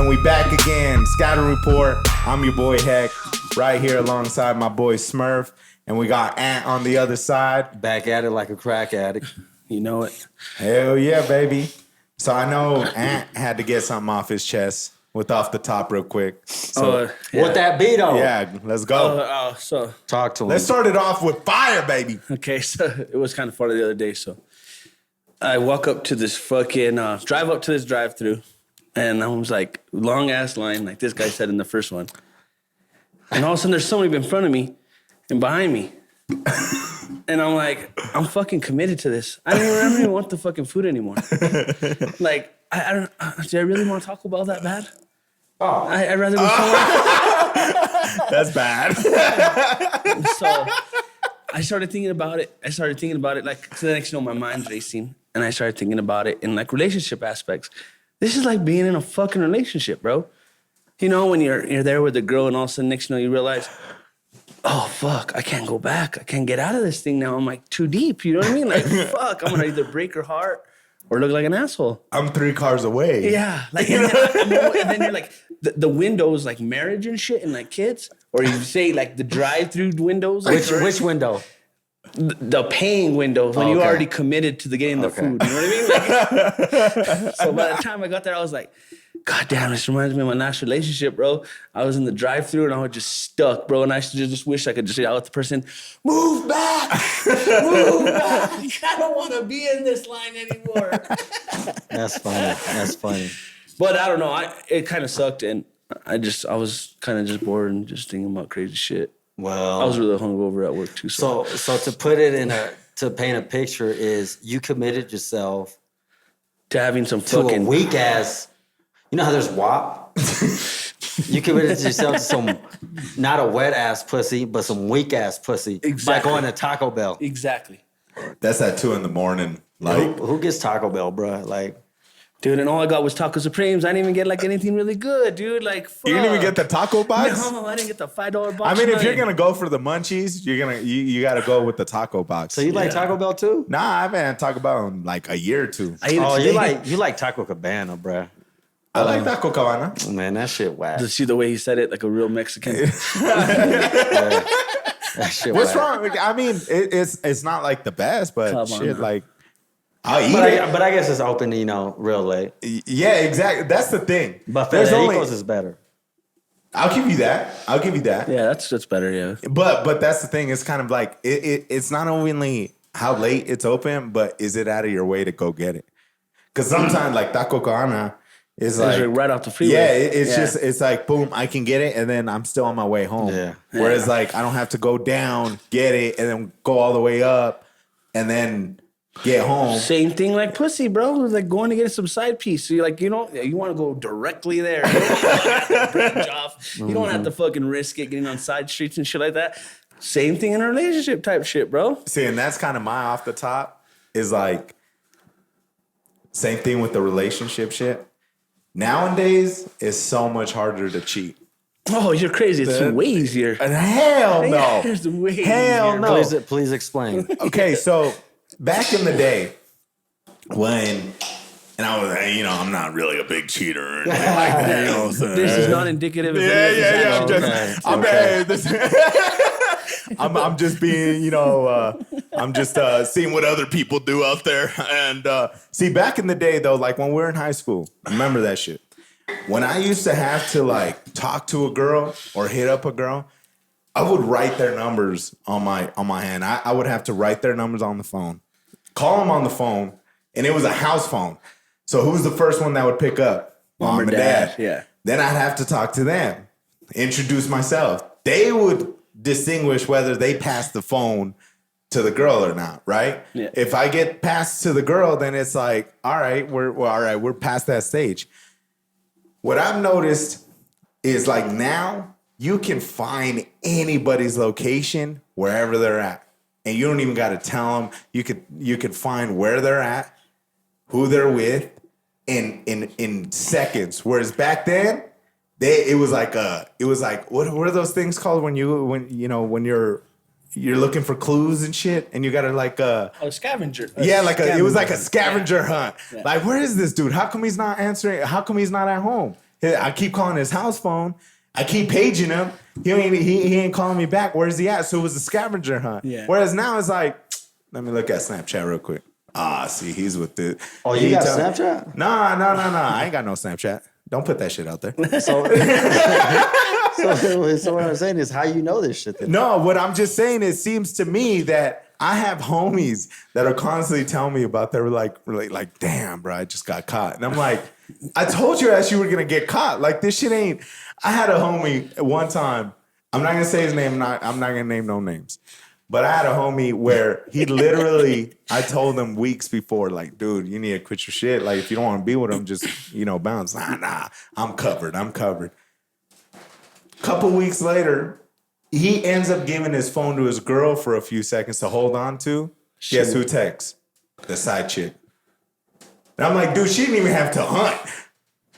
And we back again. Scatter Report. I'm your boy Heck, right here alongside my boy Smurf. And we got Ant on the other side. Back at it like a crack addict. You know it. Hell yeah, baby. So I know Ant had to get something off his chest with Off the Top real quick. So What that be though? yeah, let's go. So Talk to him. Let's start it off with fire, baby. okay, so it was kind of funny the other day. So I walk up to this fucking drive up to this drive-thru, and I was like, long ass line, like this guy said in the first one. And all of a sudden, there's somebody in front of me and behind me, and I'm like, I'm fucking committed to this. I don't even want the fucking food anymore. Like I don't. Do I really want Taco Bell that bad? Oh. I'd rather go somewhere. That's bad. So I started thinking about it. Like, so the next, you know, my mind's racing, and I started thinking about it in like relationship aspects. This is like being in a fucking relationship, bro. You know, when you're there with a girl, and all of a sudden, next, you know, you realize, oh fuck, I can't go back. I can't get out of this thing now. I'm like too deep. You know what I mean? Like fuck, I'm gonna either break her heart or look like an asshole. I'm 3 cars away. Yeah, like and then you're like the windows, like marriage and shit, and like kids, or you say like the drive-through windows. Like, Which window? The paying window when you already committed to the getting the food. You know what I mean? Like, so by the time I got there, I was like, God damn, this reminds me of my last relationship, bro. I was in the drive-thru and I was just stuck, bro. And I just wish I could just yell at the person, move back, move back. I don't want to be in this line anymore. That's funny. But I don't know. It kind of sucked, and I was kind of just bored and just thinking about crazy shit. Well, I was really hungover at work too. So to put it to paint a picture is you committed yourself to having some to fucking a weak ass. You know how there's WAP? You committed yourself to some, not a wet ass pussy, but some weak ass pussy. Exactly. By going to Taco Bell. Exactly. That's at 2 a.m. Like, Who gets Taco Bell, bro? Like, dude, and all I got was Taco Supremes. I didn't even get like anything really good, dude. Like, fuck. you didn't even get the taco box? No, I didn't get the $5 box. I mean, if you're gonna go for the munchies, you gotta go with the taco box. so you like Taco Bell too? Nah, I haven't had Taco Bell in like a year or 2. I ate it Oh, today. you like Taco Cabana, bro. I like Taco Cabana. Man, that shit whack. To see the way he said it, like a real Mexican. That shit What's whack. wrong? I mean, it's not like the best, but Come on shit, now. like I'll eat But it. I guess it's open, you know, real late. Yeah, exactly. That's the thing. But There's Federico's is better. I'll give you that. Yeah, that's better, yeah. But that's the thing. It's kind of like it's not only how late it's open, but is it out of your way to go get it? Because sometimes like Taco Cabana is like right off the freeway. Yeah, it's like boom, I can get it, and then I'm still on my way home. Yeah. Whereas like I don't have to go down, get it, and then go all the way up, and then get home. Same thing like pussy, bro. It's like going to get some side piece. So you're like, you want to go directly there. You don't have to branch off. You don't have to fucking risk it getting on side streets and shit like that. Same thing in a relationship type shit, bro. See, and that's kind of my off the top is like same thing with the relationship shit. Nowadays, it's so much harder to cheat. Oh, you're crazy. It's way easier. And hell no. It's way Hell easier. no. Please explain. Okay, so back in the day when, and I was, I'm not really a big cheater or anything like that. You know what I'm saying? This is not indicative of Yeah. I'm I'm just being, I'm just seeing what other people do out there. And see, back in the day though, like when we were in high school, remember that shit. When I used to have to like talk to a girl or hit up a girl, I would write their numbers on my hand. I would have to write their numbers on the phone, call them on the phone, and it was a house phone. So who was the first one that would pick up? Mom and dad. Yeah. Then I'd have to talk to them, introduce myself. They would distinguish whether they passed the phone to the girl or not, right? Yeah. If I get passed to the girl, then it's like, all right, we're past that stage. What I've noticed is like now you can find anybody's location wherever they're at. And you don't even got to tell them. You could find where they're at, who they're with in seconds. Whereas back then, it was like what are those things called when you're looking for clues and shit and you gotta like scavenger. It was like a scavenger hunt. Yeah. Like, where is this dude? How come he's not answering? How come he's not at home? I keep calling his house phone. I keep paging him. He ain't calling me back. Where's he at? So it was a scavenger hunt. Yeah. Whereas now it's like, let me look at Snapchat real quick. See, he's with the. Oh, you got Snapchat? No. I ain't got no Snapchat. Don't put that shit out there. So what I'm saying is, how you know this shit? Then? No, what I'm just saying, it seems to me that I have homies that are constantly telling me about that. We're like, damn, bro, I just got caught. And I'm like, I told you you were going to get caught. Like, this shit ain't. I had a homie one time. I'm not going to say his name. I'm not going to name no names. But I had a homie where he literally, I told him weeks before, like, dude, you need to quit your shit. Like, if you don't want to be with him, just, bounce. Nah, I'm covered. Couple weeks later, he ends up giving his phone to his girl for a few seconds to hold on to. Guess who texts? The side chick. And I'm like, dude, she didn't even have to hunt.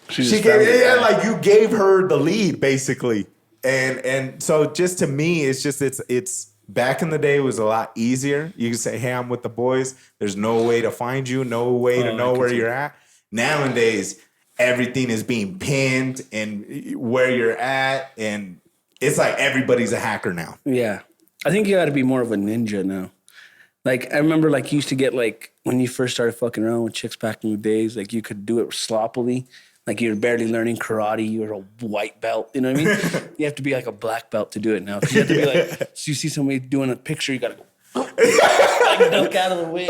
She gave, like, you gave her the lead, basically. And so just to me, it's back in the day, it was a lot easier. You can say, hey, I'm with the boys. There's no way to find you, no way to know where you're at. Nowadays, everything is being pinned and where you're at. And it's like everybody's a hacker now. Yeah. I think you got to be more of a ninja now. Like, I remember, like, you used to get, like, when you first started fucking around with chicks back in the days, like, you could do it sloppily. Like, you're barely learning karate. You're a white belt. You know what I mean? You have to be like a black belt to do it now. 'Cause you have to be like, so you see somebody doing a picture, you got to go, like, duck out of the way.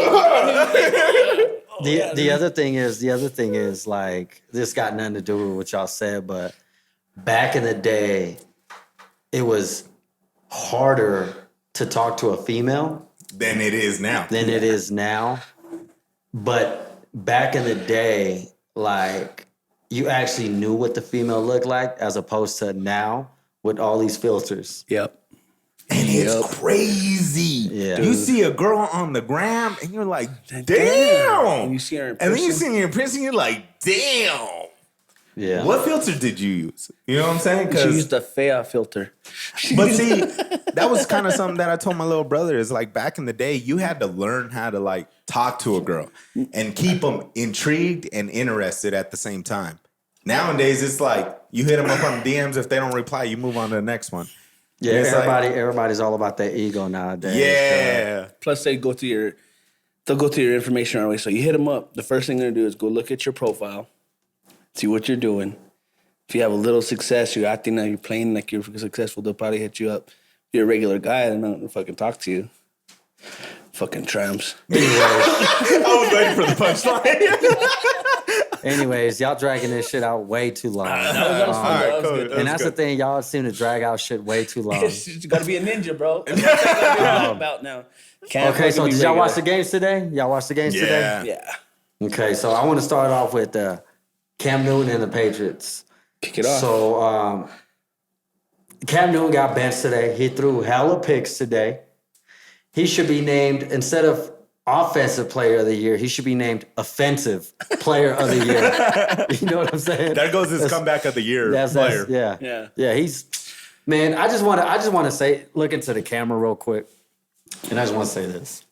The other thing is, like, this got nothing to do with what y'all said, but back in the day, it was harder to talk to a female than it is now. But back in the day, like, you actually knew what the female looked like, as opposed to now with all these filters. Yep. And it's crazy. Yeah. You see a girl on the gram and you're like, damn. And you see her in person. And then you see her in person, you're like, damn. Yeah. What filter did you use? You know what I'm saying? She used the Fea filter. But see, that was kind of something that I told my little brother is like back in the day, you had to learn how to like talk to a girl and keep them intrigued and interested at the same time. Nowadays, it's like you hit them up on DMs. If they don't reply, you move on to the next one. Yeah, everybody's all about their ego nowadays. Yeah. Plus, they'll go through your information right away. So you hit them up. The first thing they're gonna do is go look at your profile, see what you're doing. If you have a little success, you're acting like you're playing like you're successful, they'll probably hit you up. If you're a regular guy, they're not gonna fucking talk to you. Fucking tramps. I was waiting for the punchline. Anyways, y'all dragging this shit out way too long. That was fun. That was good. And that's the thing, y'all seem to drag out shit way too long. You gotta be a ninja, bro. That's what I'm about now. Okay, so did y'all watch the games today? Today? Yeah. Okay, so I want to start off with Cam Newton and the Patriots. Kick it off. So Cam Newton got benched today. He threw hella picks today. He should be named, instead of Offensive Player of the Year, he should be named Offensive Player of the Year. You know what I'm saying? That goes as Comeback of the Year player. Yeah. He's, man. I just want to say, look into the camera real quick, and I just want to say this: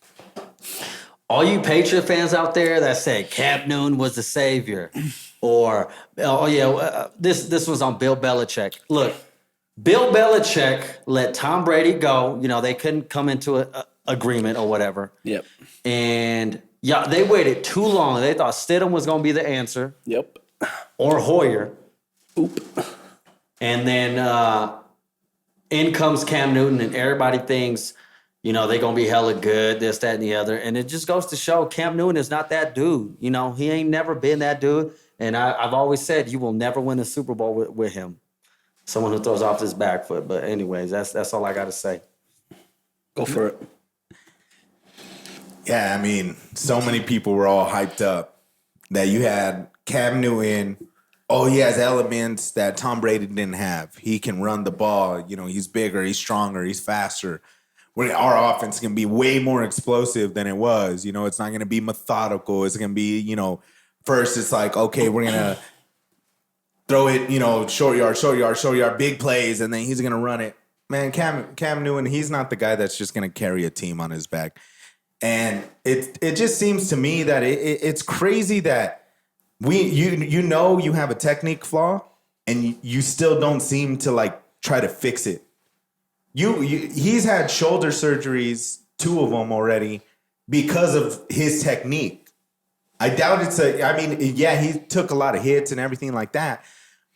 all you Patriot fans out there that say Cam Newton was the savior, or this was on Bill Belichick. Look, Bill Belichick let Tom Brady go. You know, they couldn't come into a agreement or whatever. Yep. And they waited too long. They thought Stidham was going to be the answer. Yep. Or Hoyer. Oop. And then in comes Cam Newton, and everybody thinks, they're going to be hella good, this, that, and the other. And it just goes to show Cam Newton is not that dude. You know, he ain't never been that dude. And I've always said you will never win a Super Bowl with him. Someone who throws off his back foot. But anyways, that's all I got to say. Go for it. Yeah, I mean, so many people were all hyped up that you had Cam Newton. Oh, he has elements that Tom Brady didn't have. He can run the ball. You know, he's bigger, he's stronger, he's faster. Our offense can be way more explosive than it was. You know, it's not going to be methodical. It's going to be, first it's like, okay, we're going to throw it, short yard, big plays, and then he's going to run it. Man, Cam Newton, he's not the guy that's just going to carry a team on his back. And it just seems to me that it's crazy that you have a technique flaw, and you still don't seem to like try to fix it. He's had shoulder surgeries, 2 of them already, because of his technique. I doubt he took a lot of hits and everything like that,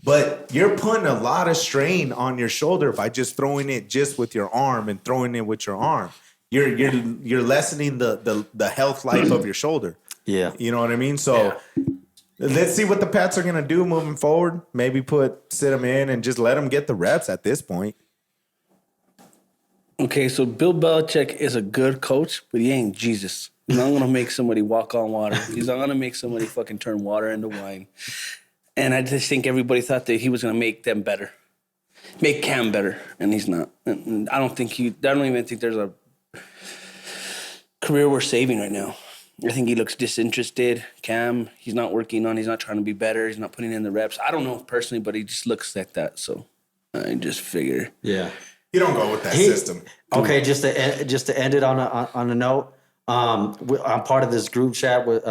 but you're putting a lot of strain on your shoulder by just throwing it just with your arm and throwing it with your arm. You're lessening the health life of your shoulder. Yeah. You know what I mean? So let's see what the Pats are going to do moving forward. Maybe sit them in and just let them get the reps at this point. Okay, so Bill Belichick is a good coach, but he ain't Jesus. He's not gonna make somebody walk on water. He's not gonna make somebody fucking turn water into wine. And I just think everybody thought that he was gonna make them better, make Cam better, and he's not. And I don't even think there's a career worth saving right now. I think he looks disinterested. Cam, he's not trying to be better. He's not putting in the reps. I don't know personally, but he just looks like that. So I just figure. Yeah. You don't go with that system. Okay, just to end it on a note, I'm part of this group chat with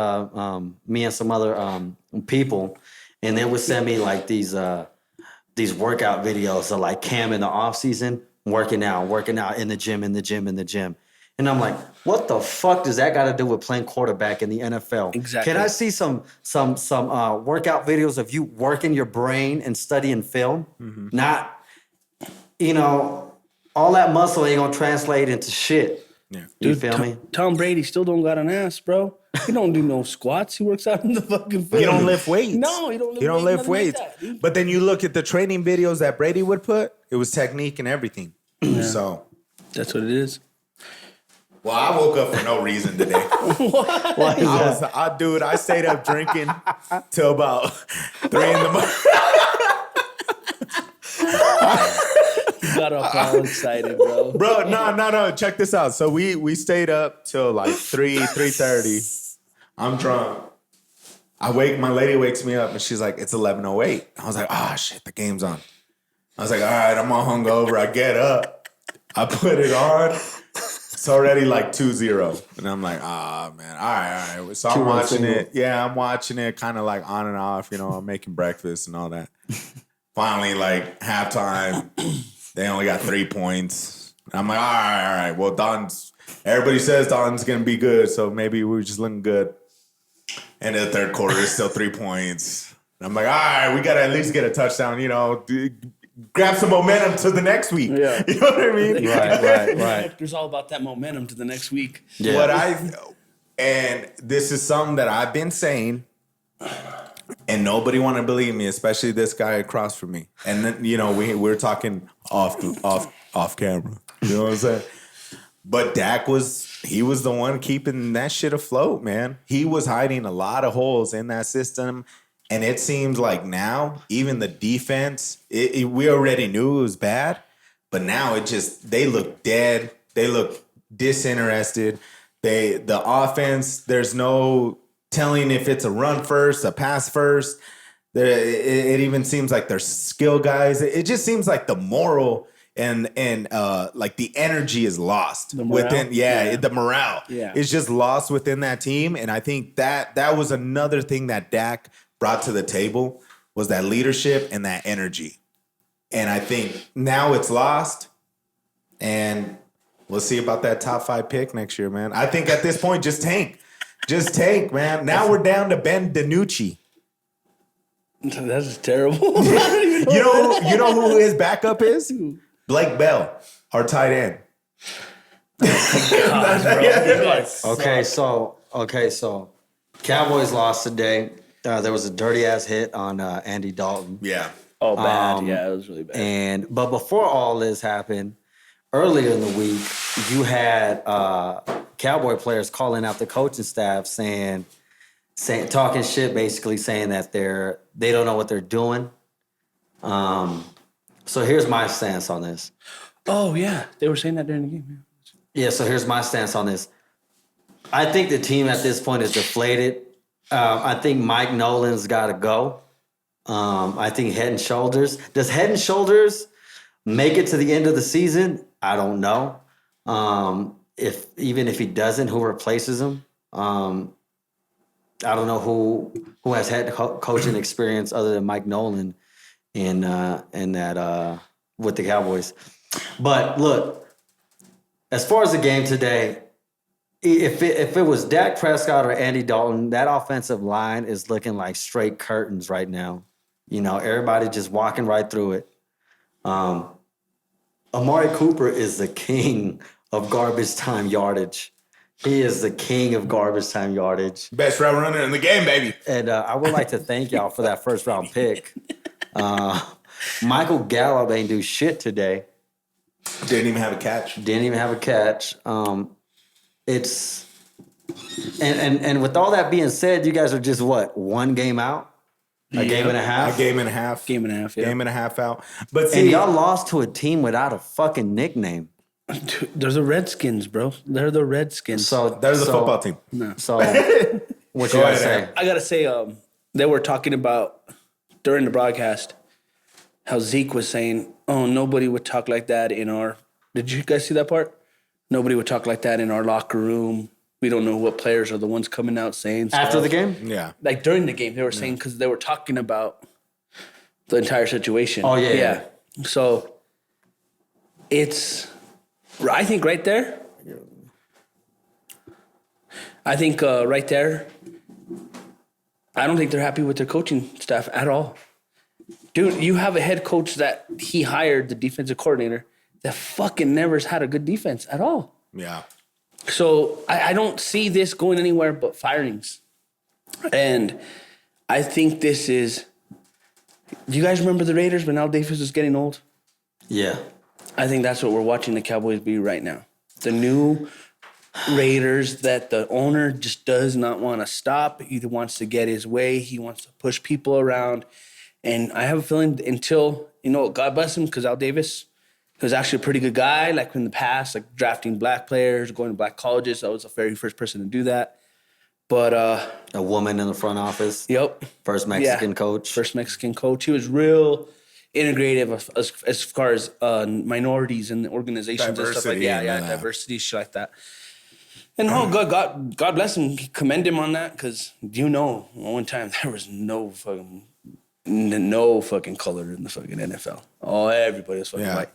me and some other people, and they would send me like these workout videos of like Cam in the off season working out in the gym. And I'm like, what the fuck does that got to do with playing quarterback in the NFL? Exactly. Can I see some workout videos of you working your brain and studying film? Mm-hmm. Not, all that muscle ain't gonna translate into shit. Yeah. You feel me? Tom Brady still don't got an ass, bro. He don't do no squats. He works out in the fucking field. He don't lift weights. No, he don't lift weights. Like but then you look at the training videos that Brady would put, it was technique and everything. Yeah. So that's what it is. Well, I woke up for no reason today. I stayed up drinking till about 3 in the morning. You got up all excited, bro. Bro, no. Check this out. So we stayed up till like 3:30. I'm drunk. My lady wakes me up and she's like, it's 11:08. I was like, shit, the game's on. I was like, all right, I'm all hungover. I get up. I put it on. It's already like 2-0. And I'm like, man. All right. So I'm watching it. Yeah, I'm watching it kind of like on and off. I'm making breakfast and all that. Finally, like halftime, they only got 3 points. I'm like, all right. Well, everybody says Don's going to be good. So maybe we're just looking good. And the third quarter is still 3 points. And I'm like, all right, we got to at least get a touchdown, grab some momentum to the next week. Yeah. You know what I mean? Right. There's all about that momentum to the next week. Yeah. And this is something that I've been saying, and nobody want to believe me, especially this guy across from me. And then, we're talking off camera. You know what I'm saying? But Dak was the one keeping that shit afloat, man. He was hiding a lot of holes in that system. And it seems like now, even the defense, we already knew it was bad, but now they look dead. They look disinterested. The offense, there's no telling if it's a run first, a pass first. It even seems like they're skill guys. It just seems like the moral and like the energy is lost within. The morale is just lost within that team. And I think that was another thing that Dak brought to the table, was that leadership and that energy. And I think now it's lost, and we'll see about that top 5 pick next year, man. I think at this point, just tank, man. Now we're down to Ben DiNucci. That's terrible. You know who his backup is? Blake Bell, our tight end. Okay, so Cowboys lost today. There was a dirty ass hit on Andy Dalton. Yeah. Oh, bad. Yeah, it was really bad. But before all this happened, earlier in the week, you had Cowboy players calling out the coaching staff, saying talking shit, basically saying that they don't know what they're doing. So here's my stance on this. Oh yeah, they were saying that during the game. Yeah. So here's my stance on this. I think the team at this point is deflated. I think Mike Nolan's got to go. I think Head and Shoulders. Does Head and Shoulders make it to the end of the season? I don't know. If he doesn't, who replaces him? I don't know who has head coaching experience other than Mike Nolan in that with the Cowboys. But look, as far as the game today, if it was Dak Prescott or Andy Dalton, that offensive line is looking like straight curtains right now. You know, everybody just walking right through it. Amari Cooper is the king of garbage time yardage. He is the king of garbage time yardage. Best route runner in the game, baby. And I would like to thank y'all for that first round pick. Michael Gallup ain't do shit today. Didn't even have a catch. It's and with all that being said, you guys are just what, one game out? A game and a half? A game and a half. Game and a half, yeah. Game and a half out. But see, And y'all lost to a team without a fucking nickname. Dude, they're the Redskins, bro. They're the Redskins. So there's the football team. So what you gotta say? I gotta say, they were talking about during the broadcast how Zeke was saying, "Oh, nobody would talk like that in our." Did you guys see that part? Nobody would talk like that in our locker room. We don't know what players are the ones coming out saying stuff. After the game? Yeah. Like during the game, they were saying because they were talking about the entire situation. Oh, yeah. So I think right there. I think right there. I don't think they're happy with their coaching staff at all. Dude, you have a head coach that he hired, the defensive coordinator, that fucking never has had a good defense at all. Yeah. So I don't see this going anywhere but firings. And I think this is. Do you guys remember the Raiders when Al Davis was getting old? Yeah. I think that's what we're watching the Cowboys be right now. The new Raiders that the owner just does not want to stop. He wants to get his way. He wants to push people around. And I have a feeling until, God bless him, because Al Davis was actually a pretty good guy, like in the past, like drafting black players, going to black colleges. I was the very first person to do that. But a woman in the front office. Yep. First Mexican coach. First Mexican coach. He was real integrative as far as minorities and organizations and stuff like that. Yeah, diversity, shit like that. And God bless him. Commend him on that because one time there was no fucking color in the fucking NFL. Oh, everybody was fucking white.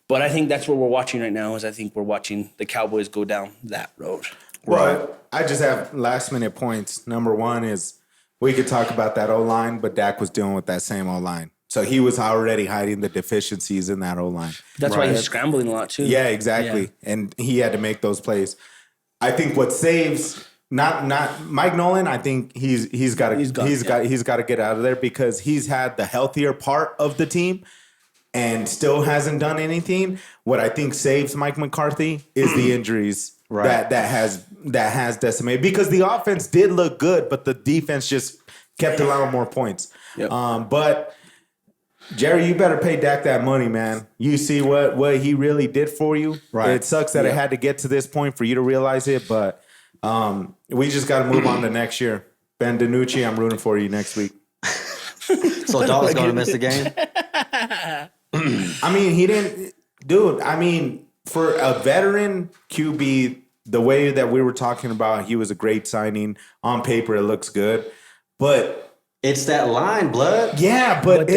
But I think that's what we're watching right now. I think we're watching the Cowboys go down that road. Well, I just have last minute points. Number one is we could talk about that O-line, but Dak was dealing with that same O-line. So he was already hiding the deficiencies in that O-line. That's why he's scrambling a lot too. Yeah, exactly. Yeah. And he had to make those plays. I think what saves not Mike Nolan, I think he's got to get out of there because he's had the healthier part of the team and still hasn't done anything. What I think saves Mike McCarthy is the injuries that has decimated because the offense did look good, but the defense just kept allowing more points. Yep. But Jerry, you better pay Dak that money, man. You see what he really did for you. Right. It sucks that it had to get to this point for you to realize it, but we just got to move on to next year. Ben DiNucci, I'm rooting for you next week. So Dalton's going to miss the game? I mean, he didn't. Dude, I mean, for a veteran QB, the way that we were talking about, he was a great signing. On paper, it looks good. But it's that line, blood. Yeah, but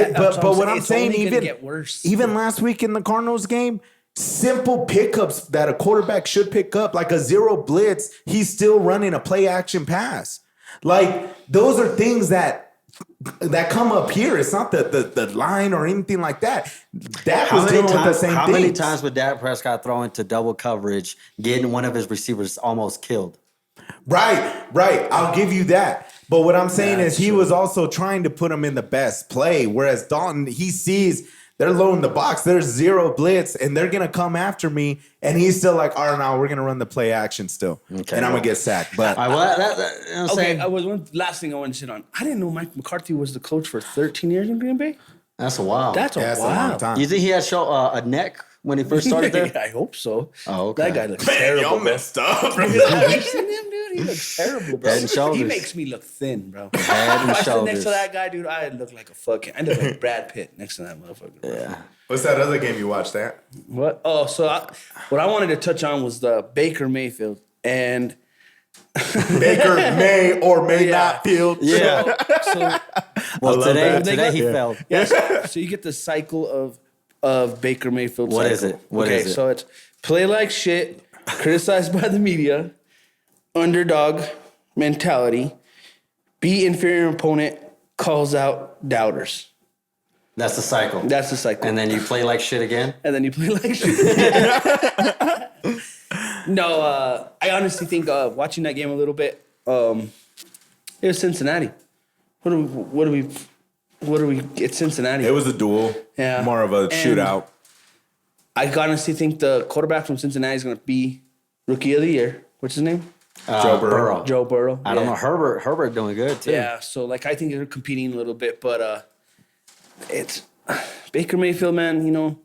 what I'm saying, even worse. Last week in the Cardinals game, simple pickups that a quarterback should pick up, like a zero blitz, he's still running a play action pass. Like those are things that come up here. It's not the line or anything like that. Dak was dealing with the same thing. How many times would Dak Prescott throw into double coverage, getting one of his receivers almost killed? Right. I'll give you that. But what I'm saying is he was also trying to put him in the best play, whereas Dalton, he sees they're loading the box. There's zero blitz, and they're going to come after me. And he's still like, all right, now we're going to run the play action still. Okay. And I'm going to get sacked. But last thing I want to sit on. I didn't know Mike McCarthy was the coach for 13 years in Green Bay. That's a while. That's a long time. You think he had a neck when he first started there? I hope so. Oh, okay. That guy looks terrible. Y'all messed up. Have you seen him, dude? He looks terrible, bro. Head and shoulders. He makes me look thin, bro. Head and if I stood shoulders. next to that guy, dude, I look like Brad Pitt next to that motherfucker. Bro. Yeah. What's that other game you watched that? What? Oh, so what I wanted to touch on was the Baker Mayfield. And Baker may or may not field. Yeah. So Well, love that. today he failed. yeah, so you get the cycle of Baker Mayfield. What cycle. is it? What okay, is it? so it's play like shit, criticized by the media, underdog mentality, beat inferior opponent, calls out doubters. That's the cycle. That's the cycle. And then you play like shit again? And then you play like shit. No, I honestly think watching that game a little bit, it was Cincinnati. What do we? It's Cincinnati. It was a duel. Yeah. More of a And shootout. I honestly think the quarterback from Cincinnati is going to be Rookie of the Year. What's his name? Joe Burrow. Joe Burrow. I don't know. Herbert doing good, too. Yeah, so like I think they're competing a little bit, but it's Baker Mayfield, man. You know,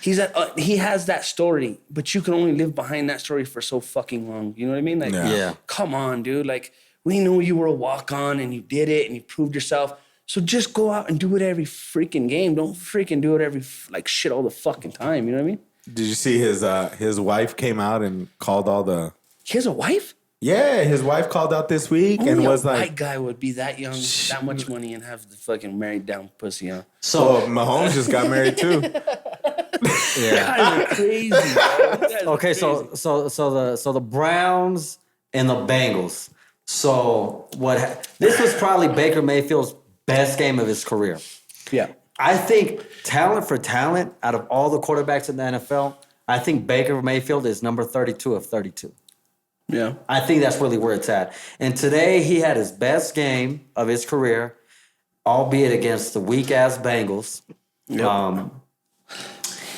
he has that story, but you can only live behind that story for so fucking long. You know what I mean? Like, Yeah. come on, dude. Like, we know you were a walk-on and you did it and you proved yourself. So just go out and do it every freaking game. Don't freaking do it every shit all the fucking time. You know what I mean? Did you see his wife came out and called all the? He has a wife. Yeah, his wife called out this week Only and a was white like, guy would be that young, that much money, and have the fucking married down pussy, huh? So, Mahomes just got married too. yeah. Guys are crazy. Bro. You guys are Okay, crazy. so the Browns and the Bengals. So this was probably Baker Mayfield's best game of his career. Yeah. I think talent for talent, out of all the quarterbacks in the NFL, I think Baker Mayfield is number 32 of 32. Yeah. I think that's really where it's at. And today he had his best game of his career, albeit against the weak-ass Bengals. Yep.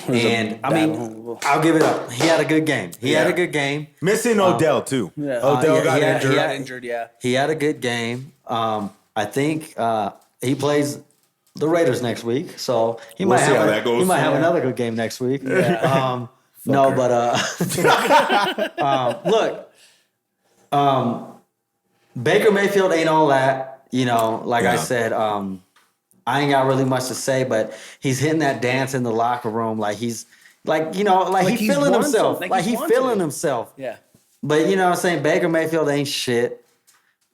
And I mean, I'll give it up. He had a good game. He had a good game. Missing Odell too. Yeah. Odell got injured. He got injured, yeah. He had a good game. I think he plays the Raiders next week, so he We'll might see have how that goes. he might have another good game next week. No, but look, Baker Mayfield ain't all that. You know, like I Yeah. said, I ain't got really much to say, but he's hitting that dance in the locker room, like he's like, you know, like he's he's feeling won himself, something, like he's he's won feeling something. himself. Yeah. But you know what I'm saying? Baker Mayfield ain't shit.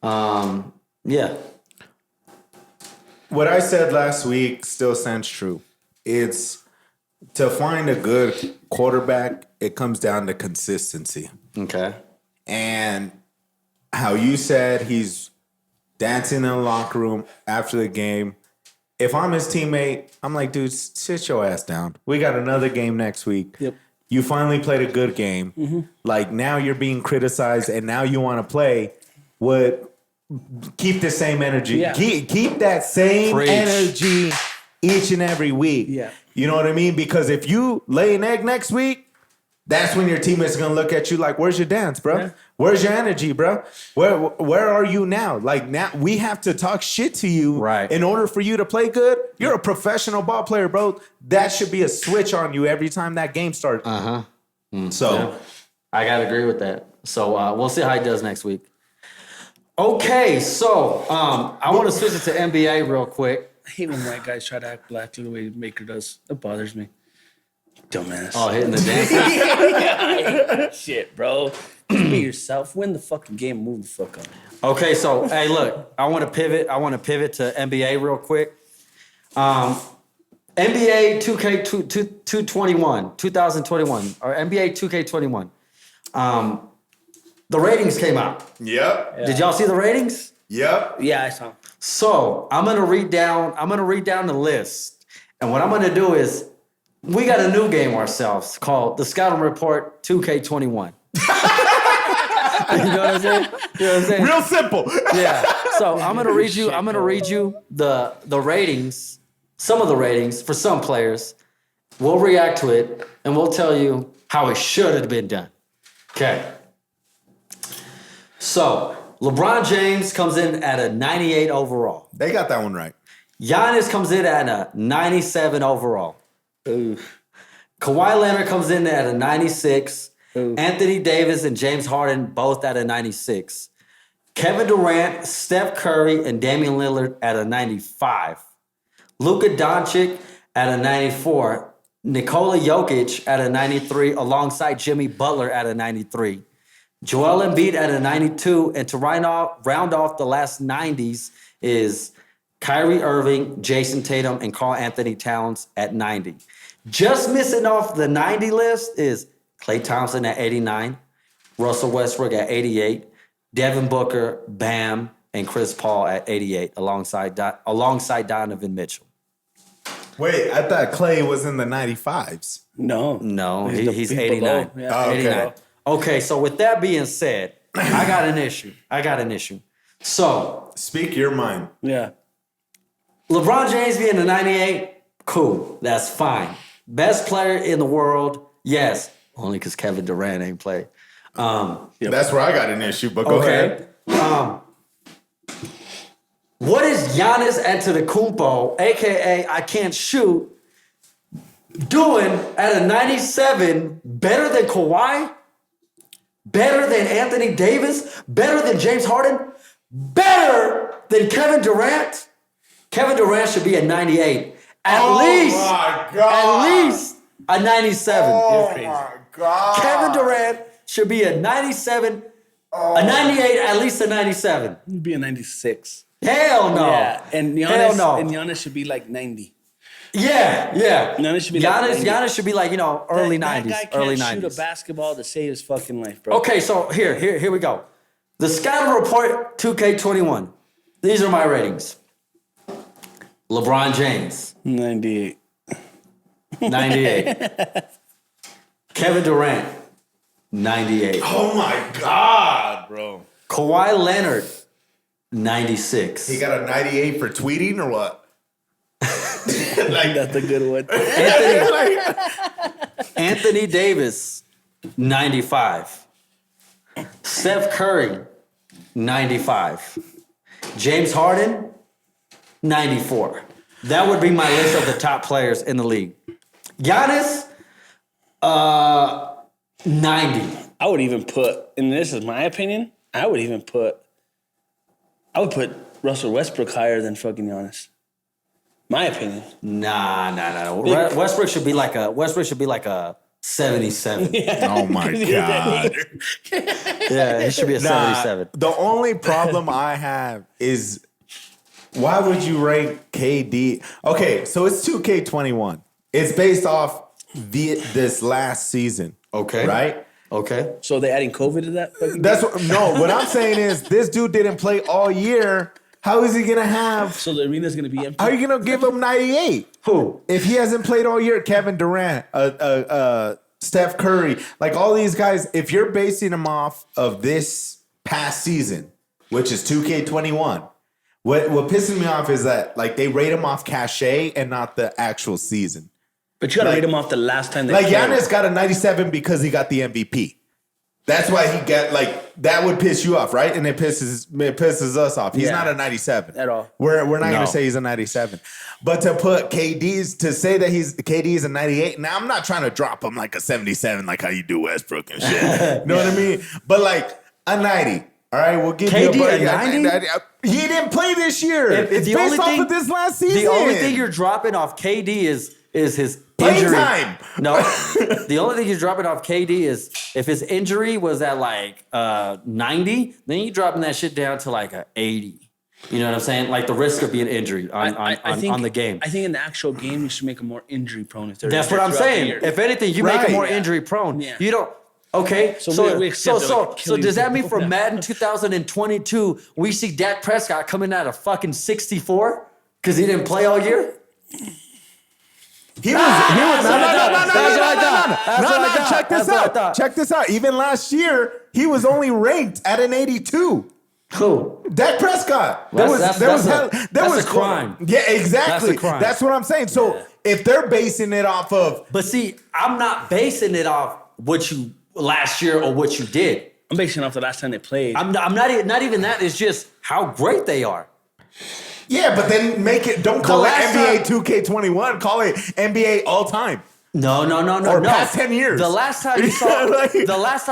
Yeah. What I said last week still stands true. It's to find a good quarterback, it comes down to consistency. Okay. And how you said he's dancing in the locker room after the game. If I'm his teammate, I'm like, dude, sit your ass down. We got another game next week. Yep. You finally played a good game. Like now you're being criticized and now you want to play. Keep the same energy. Yeah. Keep that same Preach. energy each and every week. Yeah. You know what I mean? Because if you lay an egg next week, that's when your teammates are gonna look at you like, "Where's your dance, bro? Yeah. Where's your energy, bro? Where are you now? Like now, we have to talk shit to you, Right. in order for you to play good. You're a professional ball player, bro. That should be a switch on you every time that game starts. So, I gotta agree with that. So we'll see how he does next week. Okay, so I want to switch it to NBA real quick. I hate when white guys try to act black the way Baker does. That bothers me. Dumbass. Oh, hitting the dance. Shit, bro. Just be yourself. Win the fucking game. Move the fuck on. Okay, so hey, look, I want to pivot. I want to pivot to NBA real quick. NBA 2K21, 2021, or NBA 2K21. The ratings came out. yep, Did y'all see the ratings? yep. Yeah, I saw. So I'm gonna read down the list, and what I'm gonna do is we got a new game ourselves called the Scouting Report 2K21. You know what I'm saying? You know what I'm saying? Real simple. Yeah. So I'm gonna read you. I'm gonna read you the ratings, some of the ratings for some players. We'll react to it, and we'll tell you how it should have been done. Okay. So LeBron James comes in at a 98 overall. They got that one right. Giannis comes in at a 97 overall. Ooh. Kawhi Leonard comes in at a 96. Ooh. Anthony Davis and James Harden both at a 96. Kevin Durant, Steph Curry, and Damian Lillard at a 95. Luka Doncic at a 94. Nikola Jokic at a 93 alongside Jimmy Butler at a 93. Joel Embiid at a 92. And to round off the last 90s is Kyrie Irving, Jason Tatum, and Karl Anthony Towns at 90. Just missing off the 90 list is Klay Thompson at 89, Russell Westbrook at 88, Devin Booker, Bam, and Chris Paul at 88 alongside Donovan Mitchell. Wait, I thought Clay was in the 95s. No, He's 89. Yeah. Oh, okay. 89. Okay, so with that being said, I got an issue. So, Speak your mind. Yeah. LeBron James being a 98, cool. That's fine. Best player in the world, yes. Only because Kevin Durant ain't played. That's where I got an issue, but go ahead. What is Giannis Antetokounmpo, a.k.a. I can't shoot, doing at a 97 better than Kawhi? Better than Anthony Davis? Better than James Harden? Better than Kevin Durant? Kevin Durant should be a 98. At least a 97. Oh my God. Kevin Durant should be a 97, a 98, at least a 97. He'd be a 96. Hell no. Yeah, and Giannis should be like 90. Yeah. Giannis should be Giannis should be like, early 90s. That guy can't early shoot 90s. a basketball to save his fucking life, bro. Okay, so here we go. The Scouting Report 2K21. These are my ratings. LeBron James, 98. 98. Kevin Durant, 98. Oh my God, bro. Kawhi Leonard, 96. He got a 98 for tweeting or what? That's a good one. Anthony Davis, 95. Steph Curry, 95. James Harden, 94. That would be my list of the top players in the league. Giannis, 90. I would even put, and this is my opinion, I would put Russell Westbrook higher than fucking Giannis. My opinion. Nah. Westbrook should be like a 77. Oh my God. Yeah, it should be a 77. The only problem I have is why would you rank KD? Okay, so it's 2K21. It's based off this last season. Okay. Right? Okay. So they're adding COVID to that? What I'm saying is this dude didn't play all year. How is he gonna have? So the arena's gonna be empty. How are you gonna give him 98? Who? If he hasn't played all year, Kevin Durant, Steph Curry, like all these guys, if you're basing them off of this past season, which is 2K21, what pisses me off is that like they rate him off cachet and not the actual season. But you gotta rate him off the last time they Like played. Giannis got a 97 because he got the MVP. That's why he got that would piss you off, right? And it pisses us off. He's not a 97 at all. We're not gonna say he's a 97, but to put to say that KD is a 98. Now I'm not trying to drop him like a 77, like how you do Westbrook and shit. You know what I mean? But like a 90. All right, we'll give KD you a 90? He didn't play this year. It's the based off of this last season. The only thing you're dropping off KD is his playing injury. time. No, the only thing you're dropping off KD is if his injury was at like 90, then you're dropping that shit down to like a 80. You know what I'm saying? Like the risk of being injured on the game. I think in the actual game, you should make him more injury prone. That's what I'm saying. If anything, you make him more injury prone. Yeah. You don't. Okay, so does that mean for Madden 2022 we see Dak Prescott coming out of fucking 64 because he didn't play all year? He was no. Check this out. Even last year, he was only ranked at an 82. Who? Dak Prescott. That's a crime. Yeah, exactly. That's a crime. That's what I'm saying. So if they're basing it off of, But see, I'm not basing it off what you last year or what you did. I'm basing it off the last time they played. I'm not even that. It's just how great they are. yeah, but then don't call it NBA 2K21. Call it NBA all time. No. Or past 10 years. The last time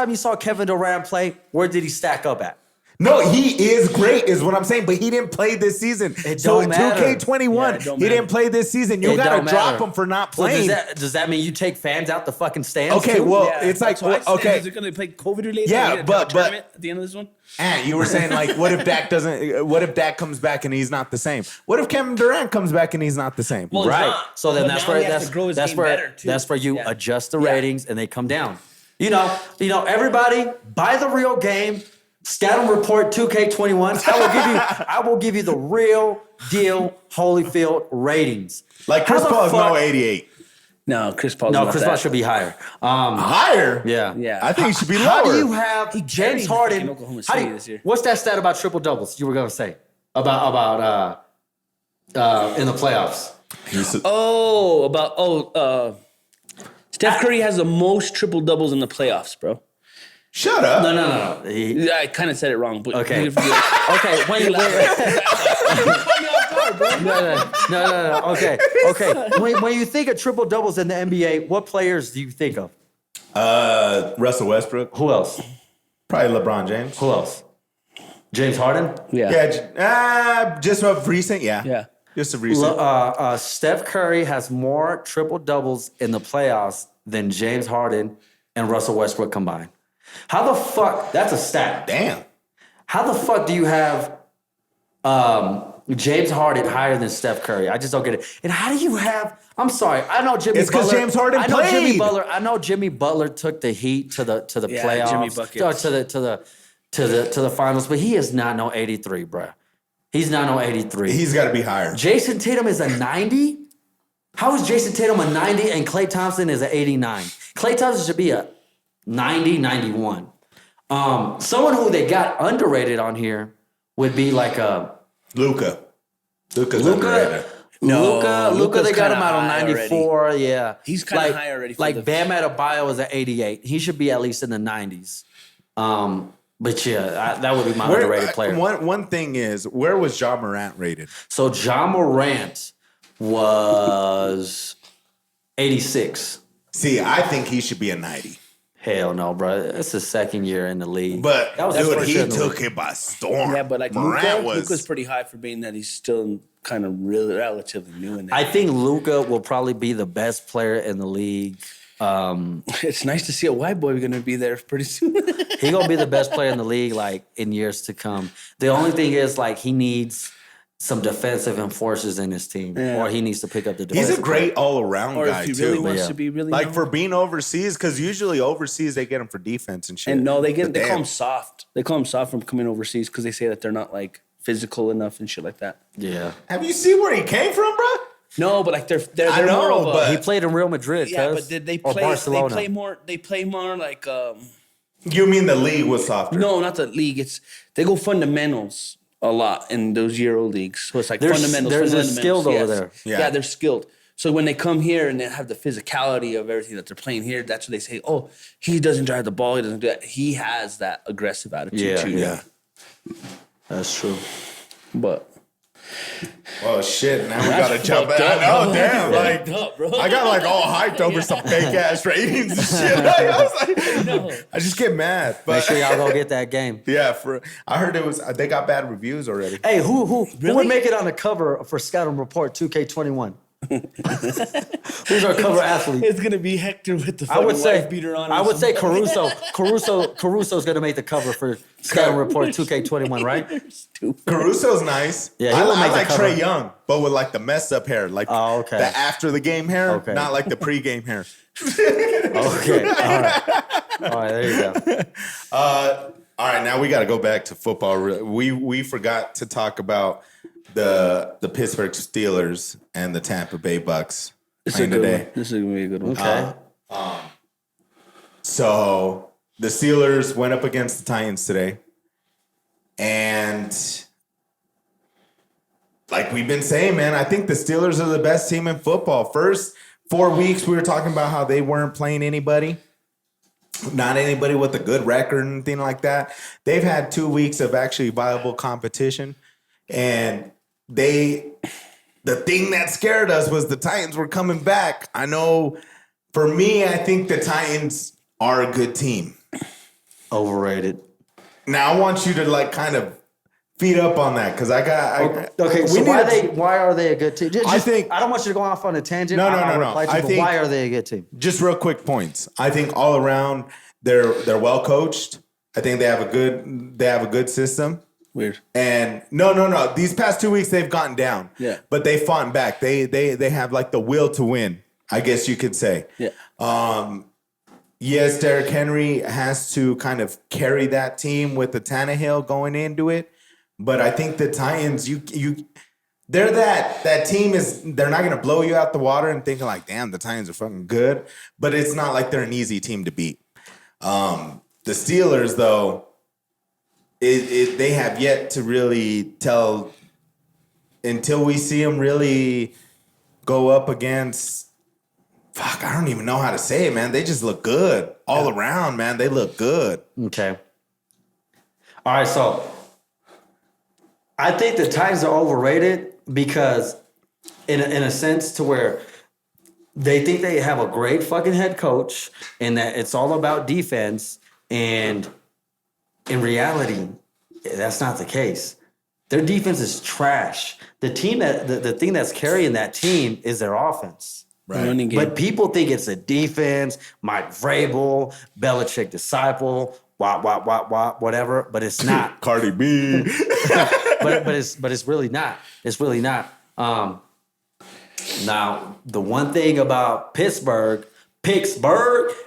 you saw Kevin Durant play, where did he stack up at? No, he is great, is what I'm saying, but he didn't play this season. It So don't in matter. 2K21, Yeah, it don't he matter. didn't play this season. You It got to don't drop matter. him for not Well, playing. does that mean you take fans out the fucking stands? Okay, too? well, Yeah, it's like, that's what I said. okay. Is it going to play COVID related? Yeah, Are we gonna but- have a tournament at the end of this one. And you were saying, like, what if Dak comes back and he's not the same? What if Kevin Durant comes back and he's not the same? Well, he's Right. not. So then But that's now where he has to grow his game better, too. that's where you Yeah. adjust the Yeah. ratings and they come down. You know, everybody buy the real game. Scouting report 2K21. I will give you the real deal Holyfield ratings. Like Chris How the Paul's fuck- no 88. No, Chris Paul's No, not Chris that. Paul should be higher. Higher? Yeah. Yeah. I think he should be lower. How do you have carried James the Harden? fucking Oklahoma how do City you- this year. What's that stat about triple doubles you were gonna say about in the playoffs? Steph Curry has the most triple doubles in the playoffs, bro. Shut up. No. Yeah, I kind of said it wrong, but Okay. Okay. No. Okay. When you think of triple doubles in the NBA, what players do you think of? Russell Westbrook. Who else? Probably LeBron James. Who else? James Harden. Yeah. Just of recent, yeah. Yeah. Just of recent. Steph Curry has more triple doubles in the playoffs than James Harden and Russell Westbrook combined. How the fuck? That's a stat. Damn. How the fuck do you have James Harden higher than Steph Curry? I just don't get it. And how do you have? I'm sorry. I know Jimmy. It's 'cause Butler- James Harden I know Jimmy played. Butler. I know Jimmy Butler took the Heat to the Yeah, playoffs, Jimmy buckets. to the finals, but he is not no 83, bro. He's not no 83. He's got to be higher. Jason Tatum is a 90. How is Jason Tatum a 90 and Klay Thompson is an 89? Klay Thompson should be a 90, 91. Someone who they got underrated on here would be like a Luka. Luka's underrated. No, Luka, Luka's they got kinda him out on high 94. Yeah, He's kinda high already for Like the- Bam Adebayo is at 88. He should be at least in the 90s. But yeah, that would be my underrated player. One thing is, where was Ja Morant rated? So Ja Morant was 86. See, I think he should be a 90. Hell no, bro. It's his second year in the league. But That was his dude, first he year in the took league. it by storm. Yeah, but like Morant Luka's pretty high for being that he's still kind of really relatively new in there. I think Luka will probably be the best player in the league. It's nice to see a white boy going to be there pretty soon. He gonna be the best player in the league like in years to come. The only thing is like he needs some defensive enforcers in his team, or he needs to pick up the defense. He's a great all-around or guy if he too. really wants Yeah. to be really Like known. for being overseas, because usually overseas they get him for defense and shit. And no, they But call damn. him soft. They call him soft from coming overseas because they say that they're not like physical enough and shit like that. Yeah, Have you seen where he came from, bro? No, but like they're I know, more of a, but- he played in Real Madrid. yeah, cuz, but did they or play? Barcelona. They play more like You mean the league was softer? no, not the league. It's they go fundamentals a lot in those Euro leagues. So it's like They're fundamentals. they're fundamentals, skilled over yes. there. Yeah. Yeah, they're skilled. So when they come here and they have the physicality of everything that they're playing here, that's what they say. Oh, he doesn't drive the ball. He doesn't do that. He has that aggressive attitude Yeah, too. yeah. That's true. But Oh shit! Now we gotta jump in. fucked I up, know, bro. damn. Fucked Like up, bro. I got like all hyped over some fake ass ratings and shit. Like, I was like, No. I just get mad. Make But sure y'all go get that game. yeah, I heard it was they got bad reviews already. Hey, who Really? would make it on the cover for Scouting Report 2K21? Who's our cover athlete? it's gonna be Hector with the I would fucking say wife beater on. I or would say something. Caruso's gonna make the cover for Scouting Report 2K21, right? Stupid. Caruso's nice. Yeah, he will I make the like cover. Trey Young, but with like the messed up hair, like Oh, okay. the after the game hair, Okay. not like the pre-game hair. Okay, all right, there you go. All right, now we got to go back to football. We forgot to talk about the Pittsburgh Steelers and the Tampa Bay Bucs This is a playing good today. one. This is gonna be a good one. Okay. So the Steelers went up against the Titans today. And like we've been saying, man, I think the Steelers are the best team in football. First 4 weeks, we were talking about how they weren't playing anybody. Not anybody with a good record or anything like that. They've had 2 weeks of actually viable competition. And the thing that scared us was the Titans were coming back. I know for me, I think the Titans are a good team. Overrated. Now I want you to like kind of feed up on that because Okay, so why are they a good team? I think I don't want you to go off on a tangent. No. But why are they a good team? Just real quick points. I think all around they're well coached. I think they have a good system. Weird. And no. These past 2 weeks they've gotten down. Yeah. But they fought back. They have like the will to win, I guess you could say. Yeah. Yes, Derrick Henry has to kind of carry that team with the Tannehill going into it. But I think the Titans, they're that team they're not gonna blow you out the water and thinking like, damn, the Titans are fucking good. But it's not like they're an easy team to beat. The Steelers, though, they have yet to really tell until we see them really go up against. Fuck, I don't even know how to say it, man. They just look good all around, man. They look good. Okay. All right, so I think the Titans are overrated because in a sense to where they think they have a great fucking head coach and that it's all about defense, and in reality, that's not the case. Their defense is trash. The thing that's carrying that team is their offense. Right. But people think it's a defense, Mike Vrabel, Belichick disciple, whatever. But it's not. Cardi B. but it's really not. It's really not. Now the one thing about Pittsburgh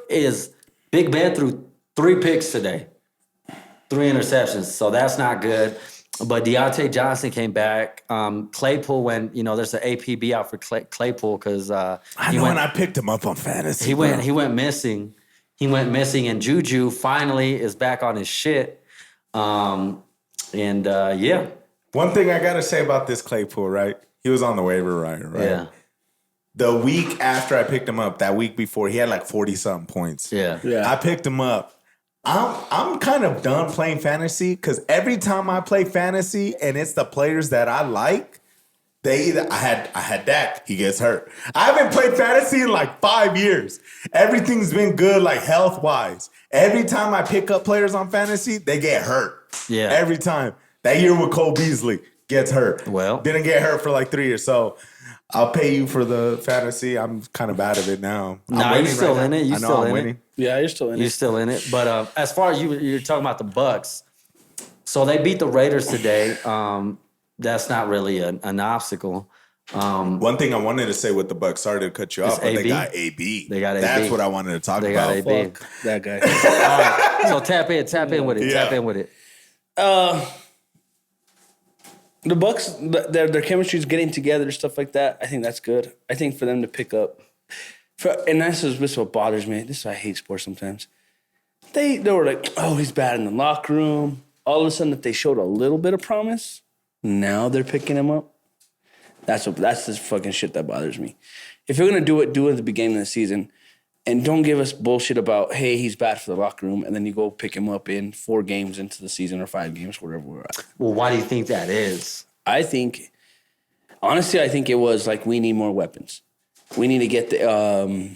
is Big Ben threw 3 picks today, 3 interceptions. So that's not good. But Deontay Johnson came back. Claypool went, there's an APB out for Claypool because I know when I picked him up on fantasy. He went missing. And Juju finally is back on his shit. Yeah. One thing I gotta say about this Claypool, right? He was on the waiver wire, right? Yeah. The week after I picked him up, that week before, he had like 40-something points. Yeah. I picked him up. I'm kind of done playing fantasy because every time I play fantasy and it's the players that I like, I had Dak, he gets hurt. I haven't played fantasy in like 5 years. Everything's been good, like health wise. Every time I pick up players on fantasy, they get hurt. Yeah. Every time. That year with Cole Beasley gets hurt. Well, didn't get hurt for like 3 years. So I'll pay you for the fantasy. I'm kind of out of it now. Nah, you're still in it. I know I'm winning. Yeah, you're still in it. You're still in it. But as far as you're talking about the Bucs, so they beat the Raiders today. That's not really an obstacle. One thing I wanted to say with the Bucs, sorry to cut you off, but AB? they got AB. They got AB. That's what I wanted to talk They about. got AB. Fuck that guy. All right, so tap in with it. Yeah. Tap in with it. The Bucs, their chemistry is getting together, stuff like that. I think that's good. I think for them to pick up, and this is what bothers me. This is why I hate sports sometimes. They were like, oh, he's bad in the locker room. All of a sudden, if they showed a little bit of promise, now they're picking him up. That's the fucking shit that bothers me. If you're gonna do it at the beginning of the season, and don't give us bullshit about, hey, he's bad for the locker room, and then you go pick him up in 4 games into the season or 5 games, wherever we're at. Well, why do you think that is? Honestly, I think it was like we need more weapons. We need to get the,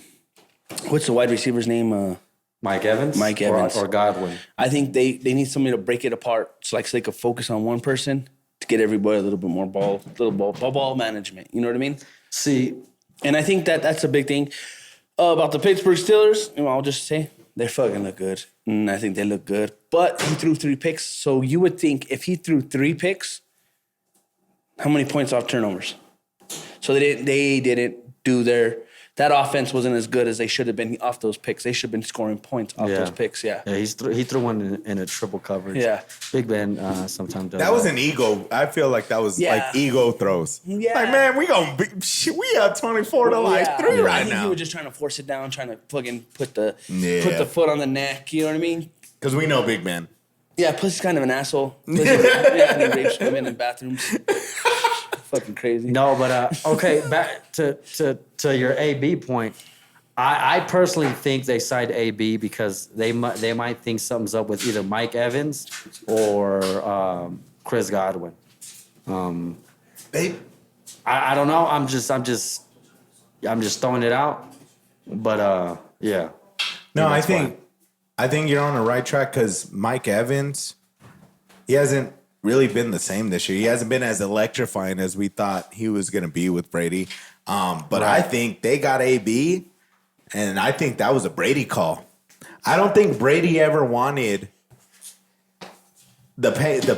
what's the wide receiver's name? Mike Evans? Mike Evans. Or Godwin? I think they need somebody to break it apart so they could focus on one person to get everybody a little bit more ball management. You know what I mean? See, and I think that's a big thing. About the Pittsburgh Steelers, I'll just say they fucking look good. And I think they look good. But he threw 3 picks. So you would think if he threw 3 picks, how many points off turnovers? So they didn't do that offense wasn't as good as they should have been off those picks. They should have been scoring points off those picks, yeah. Yeah, he threw one in a triple coverage. Yeah. Big Ben sometimes does That was an ego. I feel like that was like ego throws. Yeah. Like, man, we have 24 to like 3 right I think now. he was just trying to force it down, trying to fucking put the foot on the neck. You know what I mean? Because we know Big Ben. Yeah, plus he's kind of an asshole. And he rapes women in bathrooms. Fucking crazy. No, but okay, back to your AB point. I personally think they signed AB because they might think something's up with either Mike Evans or Chris Godwin. I don't know. I'm just throwing it out. But yeah. No, I think you're on the right track because Mike Evans, he hasn't really been the same this year. He hasn't been as electrifying as we thought he was going to be with Brady. But I think they got AB, and I think that was a Brady call. I don't think Brady ever wanted the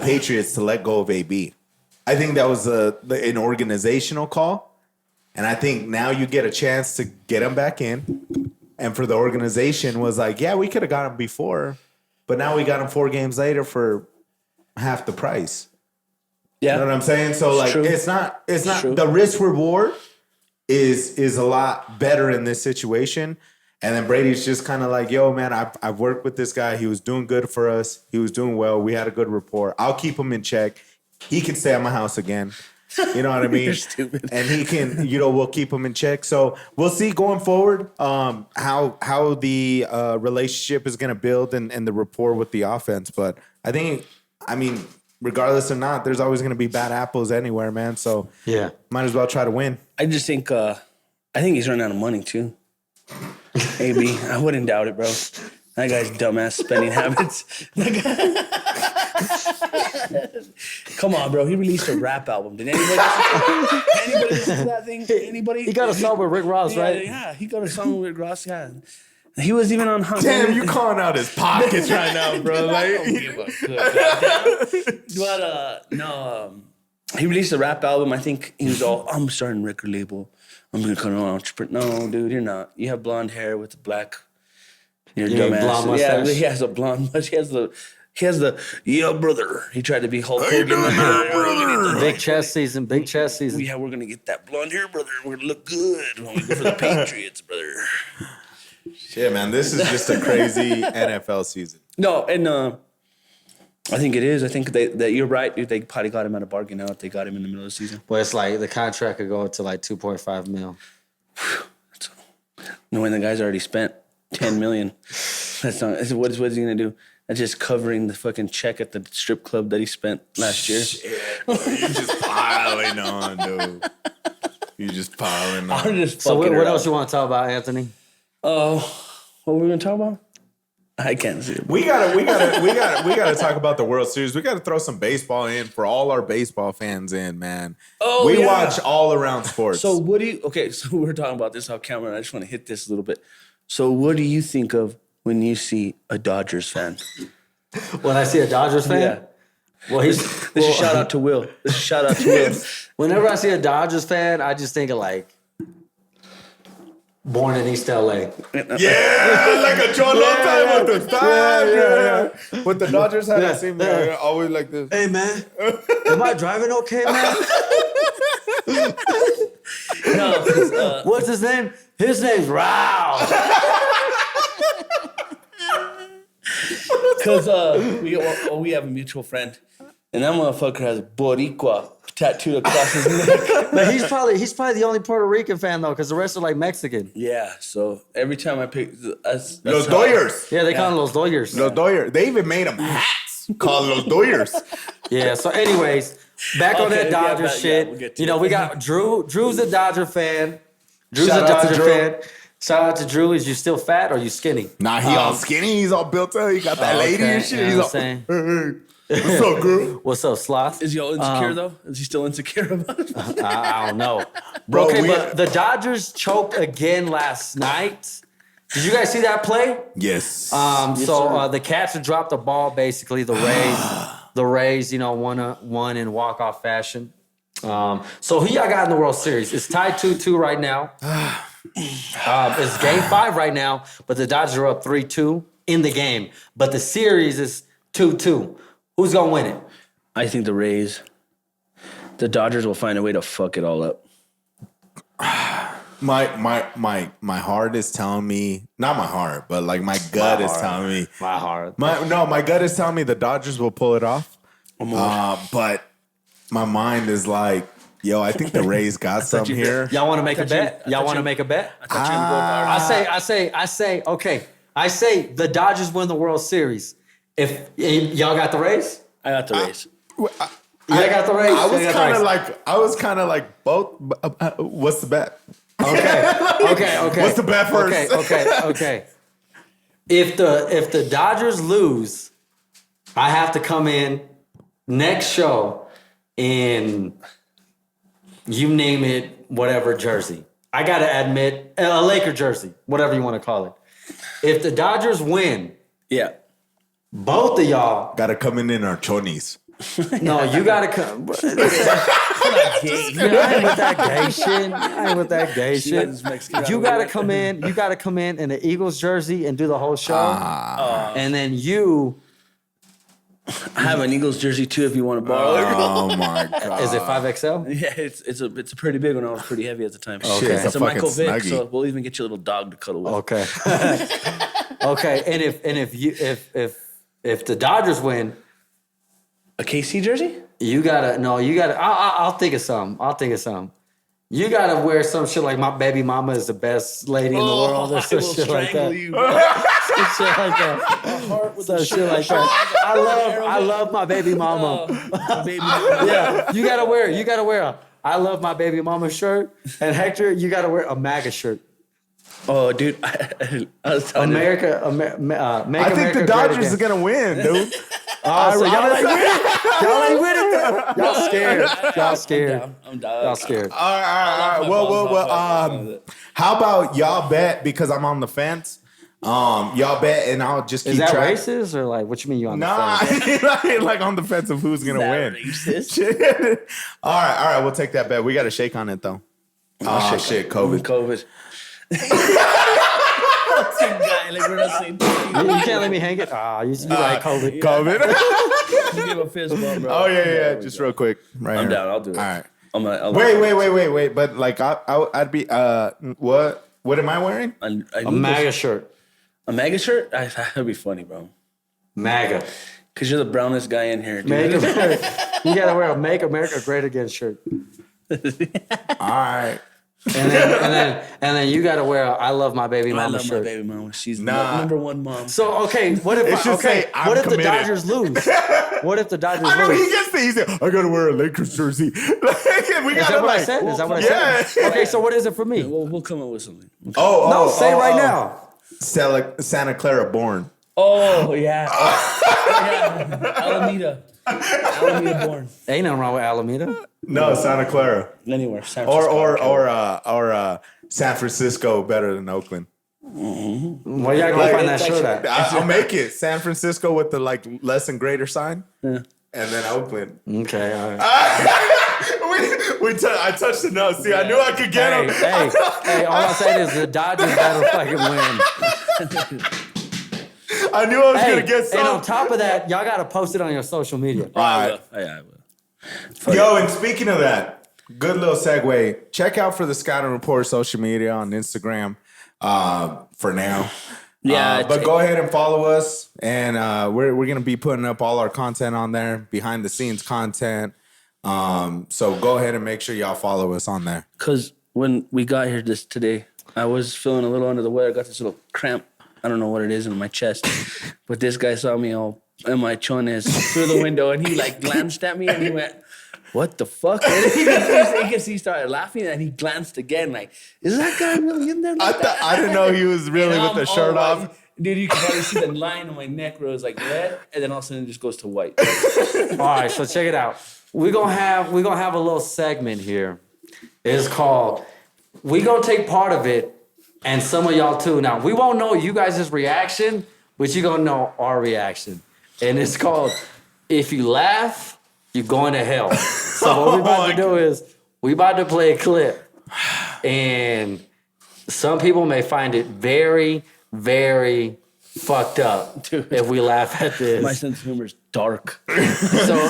Patriots to let go of AB. I think that was an organizational call, and I think now you get a chance to get him back in. And for the organization was like, yeah, we could have got him before, but now we got him 4 games later for half the price. Yeah. You know what I'm saying? So like, it's not the risk reward is a lot better in this situation. And then Brady's just kind of like, yo, man, I've worked with this guy. He was doing good for us. He was doing well. We had a good rapport. I'll keep him in check. He can stay at my house again. You know what I mean? You're stupid. And he can, we'll keep him in check. So we'll see going forward how the relationship is going to build and the rapport with the offense. But I mean, regardless or not, there's always going to be bad apples anywhere, man. So might as well try to win. I just think I think he's running out of money too. AB, I wouldn't doubt it, bro. That guy's dumbass spending habits. Come on, bro. He released a rap album. Did anybody listen to that thing? Anybody? He got a song with Rick Ross, right? Yeah, he got a song with Rick Ross. Yeah, he was even on. Damn, you calling out his pockets right now, bro? Like, I don't give a good goddamn. But he released a rap album. I think he was all, I'm starting a record label. I'm gonna come on entrepreneur. No, dude, you're not. You have blonde hair with a black. You're dumbass. Blonde mustache. Yeah, he has a blonde mustache. He has the yeah, brother. He tried to be Hulk Hogan. Big chest season. Yeah, we're gonna get that blonde hair, brother. We're gonna look good when we go for the Patriots, brother. Shit, man, this is just a crazy NFL season. No, and I think it is. I think that you're right. They probably got him at a bargain now if they got him in the middle of the season. Well, it's like the contract could go to like 2.5 mil. Knowing the guy's already spent $10 million. That's not. What's he gonna do? That's just covering the fucking check at the strip club that he spent last year. Shit, bro, you're just piling on, dude. You're just piling on. I'm just So what else you want to talk about, Anthony? What were we gonna talk about? I can't see it. We gotta talk about the World Series. We gotta throw some baseball in for all our baseball fans in, man. Oh, we yeah. watch all around sports. So what do you? Okay, so we're talking about this off camera. And I just want to hit this a little bit. So what do you think of when you see a Dodgers fan? When I see a Dodgers fan? Yeah. Well, This is a shout out to Will. Whenever I see a Dodgers fan, I just think of like born in East LA. yeah, like a Joe Longtime with the time. With the Dodgers hat, I seem always like this. Hey man, am I driving okay, man? No, What's his name? His name's Rao. because we have a mutual friend, and that motherfucker has Boricua tattooed across his neck. But he's probably the only Puerto Rican fan though, because the rest are like Mexican. Yeah, so every time I pick that's Los how- Doyers. Yeah, they call them Los Doyers. Los Doyers. They even made them hats called Los Doyers. Yeah. So, anyways, back on Okay, that Dodger yeah, shit. we'll get to You know, it. we got Drew. Drew's a Dodger fan. Drew's Shout a out to Dodger Drew. fan. Shout out to Drew. Is you still fat or you skinny? Nah, he all skinny. He's all built up. He got that lady okay, and shit. you know He's what all, I'm saying? hey, what's up, girl? What's up, Sloth? Is he all insecure though? Is he still insecure about it? I don't know. Bro, Okay, we- but the Dodgers choked again last night. Did you guys see that play? Yes. So the Cats had dropped the ball. Basically, the Rays, won in walk-off fashion. So who y'all got in the World Series? It's tied 2-2 right now. It's Game 5 right now, but the Dodgers are up 3-2 in the game. But the series is 2-2. Who's gonna win it? I think the Rays. The Dodgers will find a way to fuck it all up. My heart is telling me, not my heart, but like my gut is telling me. My heart. My gut is telling me the Dodgers will pull it off. But my mind is like, yo, I think the Rays got some here. Y'all want to make a bet? Y'all want to make a bet? I say, okay. I say the Dodgers win the World Series. If y'all got the Rays? I got the Rays. I got the Rays. I was Y'all got the kind of Rays. like, both. What's the bet? Okay. What's the bet first? Okay. If the Dodgers lose, I have to come in next show in, you name it, whatever jersey. I got to admit, a Laker jersey, whatever you want to call it. If the Dodgers win, Yeah. both of y'all, Gotta come in our chonies. no, you got to come. I ain't with that gay shit. I ain't with that gay shit. You got to come in. You got to come in an Eagles jersey and do the whole show. And then you. I have an Eagles jersey too if you want to borrow it. Oh my god! Is it 5XL? Yeah, it's a pretty big one. I was pretty heavy at the time. Shit, it's It's a a Michael fucking Vick, snuggie. so we'll even get you a little dog to cuddle with. Okay. Okay. And if the Dodgers win, A KC jersey? you gotta I'll think of something. You gotta wear some shit like my baby mama is the best lady in the world or I some will shit like strangle that. you, bro. Some shit like that. Some shit like that. I love my baby mama. Baby. Yeah. You gotta wear a I love my baby mama shirt. And Hector, you gotta wear a MAGA shirt. Oh, dude. I was telling you. Make I think America the great Dodgers again. are gonna win, dude. Oh, so y'all ain't with it. Y'all ain't with it. Y'all scared. Y'all scared. I'm down. Y'all scared. All right. Well. How about y'all bet because I'm on the fence? Y'all bet and I'll just keep Is that track. racist or like what you mean you on the Nah, fence? like on the fence of who's gonna win. Racist? All right. We'll take that bet. We got to shake on it though. Oh shit, COVID. COVID. Like we're not saying You can't let me hang it. Ah, you like COVID. COVID. you give a fist bump, bro. Oh yeah. Just real quick. Right. I'm here. down. I'll do it. All right. I'll Wait. But like, I'd be. What am I wearing? A MAGA shirt. A MAGA shirt? That'd be funny, bro. MAGA. Because you're the brownest guy in here, dude. Make America. You gotta wear a Make America Great Again shirt. All right. And then you gotta wear a I love my baby I mama love my shirt. baby mama. She's Nah. number one mom. So okay, what if It should say, "I'm what if the committed." Dodgers lose? What if the Dodgers I know he lose? gets the. He said, "I gotta wear a Lakers jersey." We Is gotta that what I like. said? Is that what I Yeah. said? Okay, so what is it for me? We'll come up with something. No, say it right now. Santa Clara born. Oh, yeah. Yeah. Alameda born. Ain't nothing wrong with Alameda. No, Santa Clara. Anywhere. San Francisco. Or San Francisco better than Oakland. Where y'all gonna find that shirt at? I'll make it San Francisco with the like less and greater sign, and then Oakland. Okay, all right. I touched the nose. See, I knew I could get him. Hey, all I'm saying is the Dodgers better fucking win. I knew I was gonna get and on some. top of that, y'all gotta post it on your social media. All right. I will. Yo, and speaking of that, good little segue. Check out for the Scouting Report social media on Instagram for now. Yeah, but go ahead and follow us, and we're gonna be putting up all our content on there, behind the scenes content. So go ahead and make sure y'all follow us on there. Because when we got here today, I was feeling a little under the weather. I got this little cramp. I don't know what it is in my chest. But this guy saw me all in my chones through the window, and he like glanced at me, and he went, "What the fuck?" And he started laughing, and he glanced again, like, "Is that guy really in there?" Like that? I didn't know he was really with the shirt off. Dude, you can probably see the line on my neck where it was like red, and then all of a sudden it just goes to white. All right, so check it out. We're gonna have a little segment here. It's called we gonna take part of it, and some of y'all too. Now we won't know you guys' reaction, but you're gonna know our reaction. And it's called If You Laugh, You're Going to Hell. So what we about to do is we about to play a clip. And some people may find it very, very fucked up if we laugh at this. My sense of humor is dark. So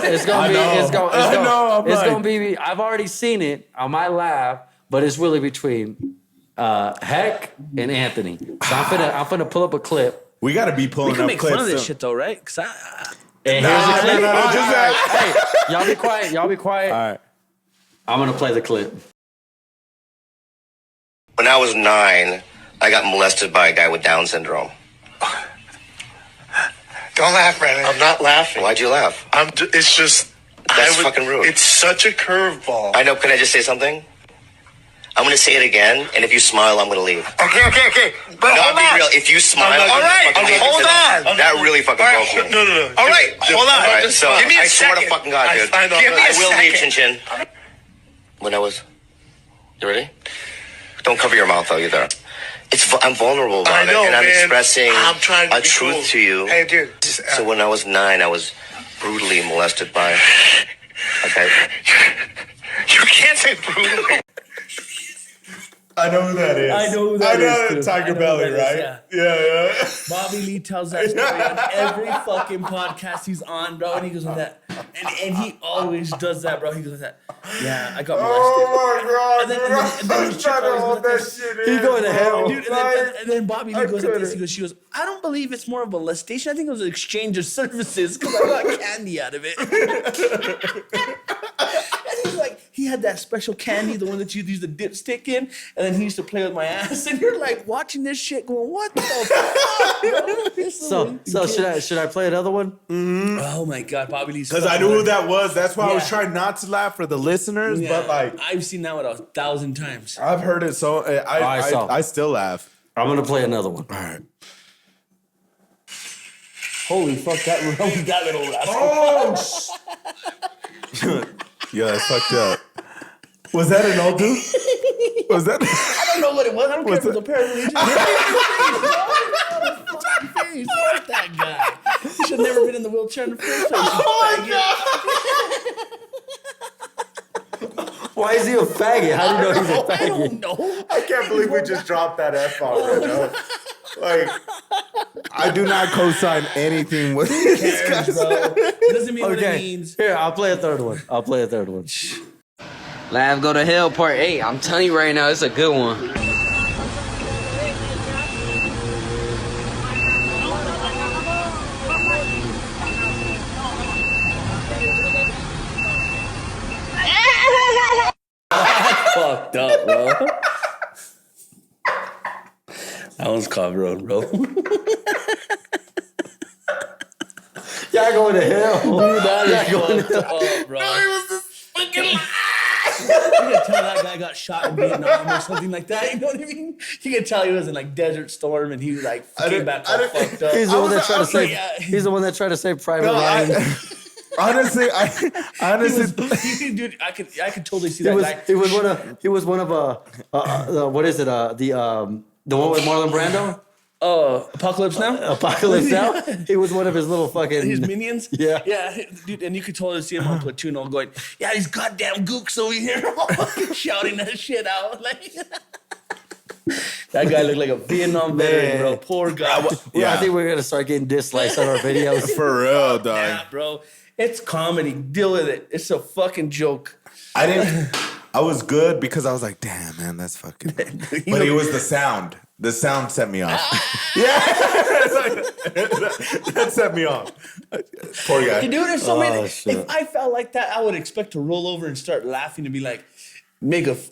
it's gonna be. I've already seen it. I might laugh, but it's really between Heck and Anthony. So I'm finna pull up a clip. We got to be We pulling can up make clips. fun of this shit though, right? And here's the clip. Hey, Y'all be quiet. Y'all be quiet. all right. I'm gonna play the clip. When I was 9, I got molested by a guy with Down syndrome. Don't laugh, Brandon. I'm not laughing. Why'd you laugh? It's just... That's fucking rude. It's such a curveball. I know. Can I just say something? I'm going to say it again, and if you smile, I'm going to leave. Okay. But No, hold I'm being on. real. If you smile, All right, hold on. That really fucking broke me. No. All right, hold on. All right, so Give me a I swear second. to fucking God, dude. I know. Give me a I will leave, second. Chin Chin. When I was, you ready? Don't cover your mouth though either. I'm vulnerable about I know, it, and I'm man. expressing I'm trying to a be truth cool. to you. Hey, dude. So when I was 9, I was brutally molested by a guy. You can't say brutal. I know who that is. I know who that is, too. I Tiger know Belly, who that is, right? Yeah. Bobby Lee tells that story on every fucking podcast he's on, bro. And he goes like that. And he always does that, bro. He goes like that. Yeah, I got molested. Oh my God. And then his chick always goes like this. He going to hell. Dude, and then Bobby Lee goes like this. She goes, I don't believe it's more of a molestation. I think it was an exchange of services because I got candy out of it. And he's like, he had that special candy, the one that you use the dipstick in, and then he used to play with my ass. And you're like watching this shit going, what the fuck, bro? So should I play another one? Oh my God, Bobby Lee's Because I knew who that was. That's why I was trying not to laugh for the listeners. Yeah, But like, I've seen that one 1,000 times. I've heard it so. I still laugh. I'm gonna play another one. All right. Holy fuck, that little rascal. Oh, yeah, that's fucked up. Was that an old dude? Was that? I don't know what it was. I don't care if it was a paraplegic. Face. Fuck that guy. He should have never been in the wheelchair in the first place. Why is he a faggot? How do you know he's a I faggot? don't know. I can't believe we just dropped that F bomb right now. Like, I do not co-sign anything with these guys. It doesn't mean what it Okay, means. here, I'll play a third one. Live Go to Hell Part 8. I'm telling you right now, it's a good one. Fucked up, bro. That one's called Road, bro. Y'all going to hell. Dude, that is fucked up, bro. It was this fucking lie. You can tell that guy got shot in Vietnam or something like that. You know what I mean? You can tell he was in like Desert Storm and he like came back all fucked up. He's the one that tried to save. yeah. He's the one that tried to save Private Ryan. Honestly, Dude, I could totally see He that was guy. he was one of what is it the one with Marlon Brando? Apocalypse Now? Apocalypse Now. He was one of his little fucking His minions? Yeah. Yeah, dude, and you could totally see him on Platoon all going, yeah, these goddamn gooks over here all fucking shouting that shit out. Like, that guy looked like a Vietnam veteran, bro. Poor guy. I think we're gonna start getting dislikes on our videos. for real, dog. Yeah, bro. It's comedy. Deal with it. It's a fucking joke. I was good because I was like, damn, man, that's fucking. But it was the sound. The sound set me off. Yeah, that set me off. Poor guy. Dude, there's so many. shit. If I felt like that, I would expect to roll over and start laughing and be like,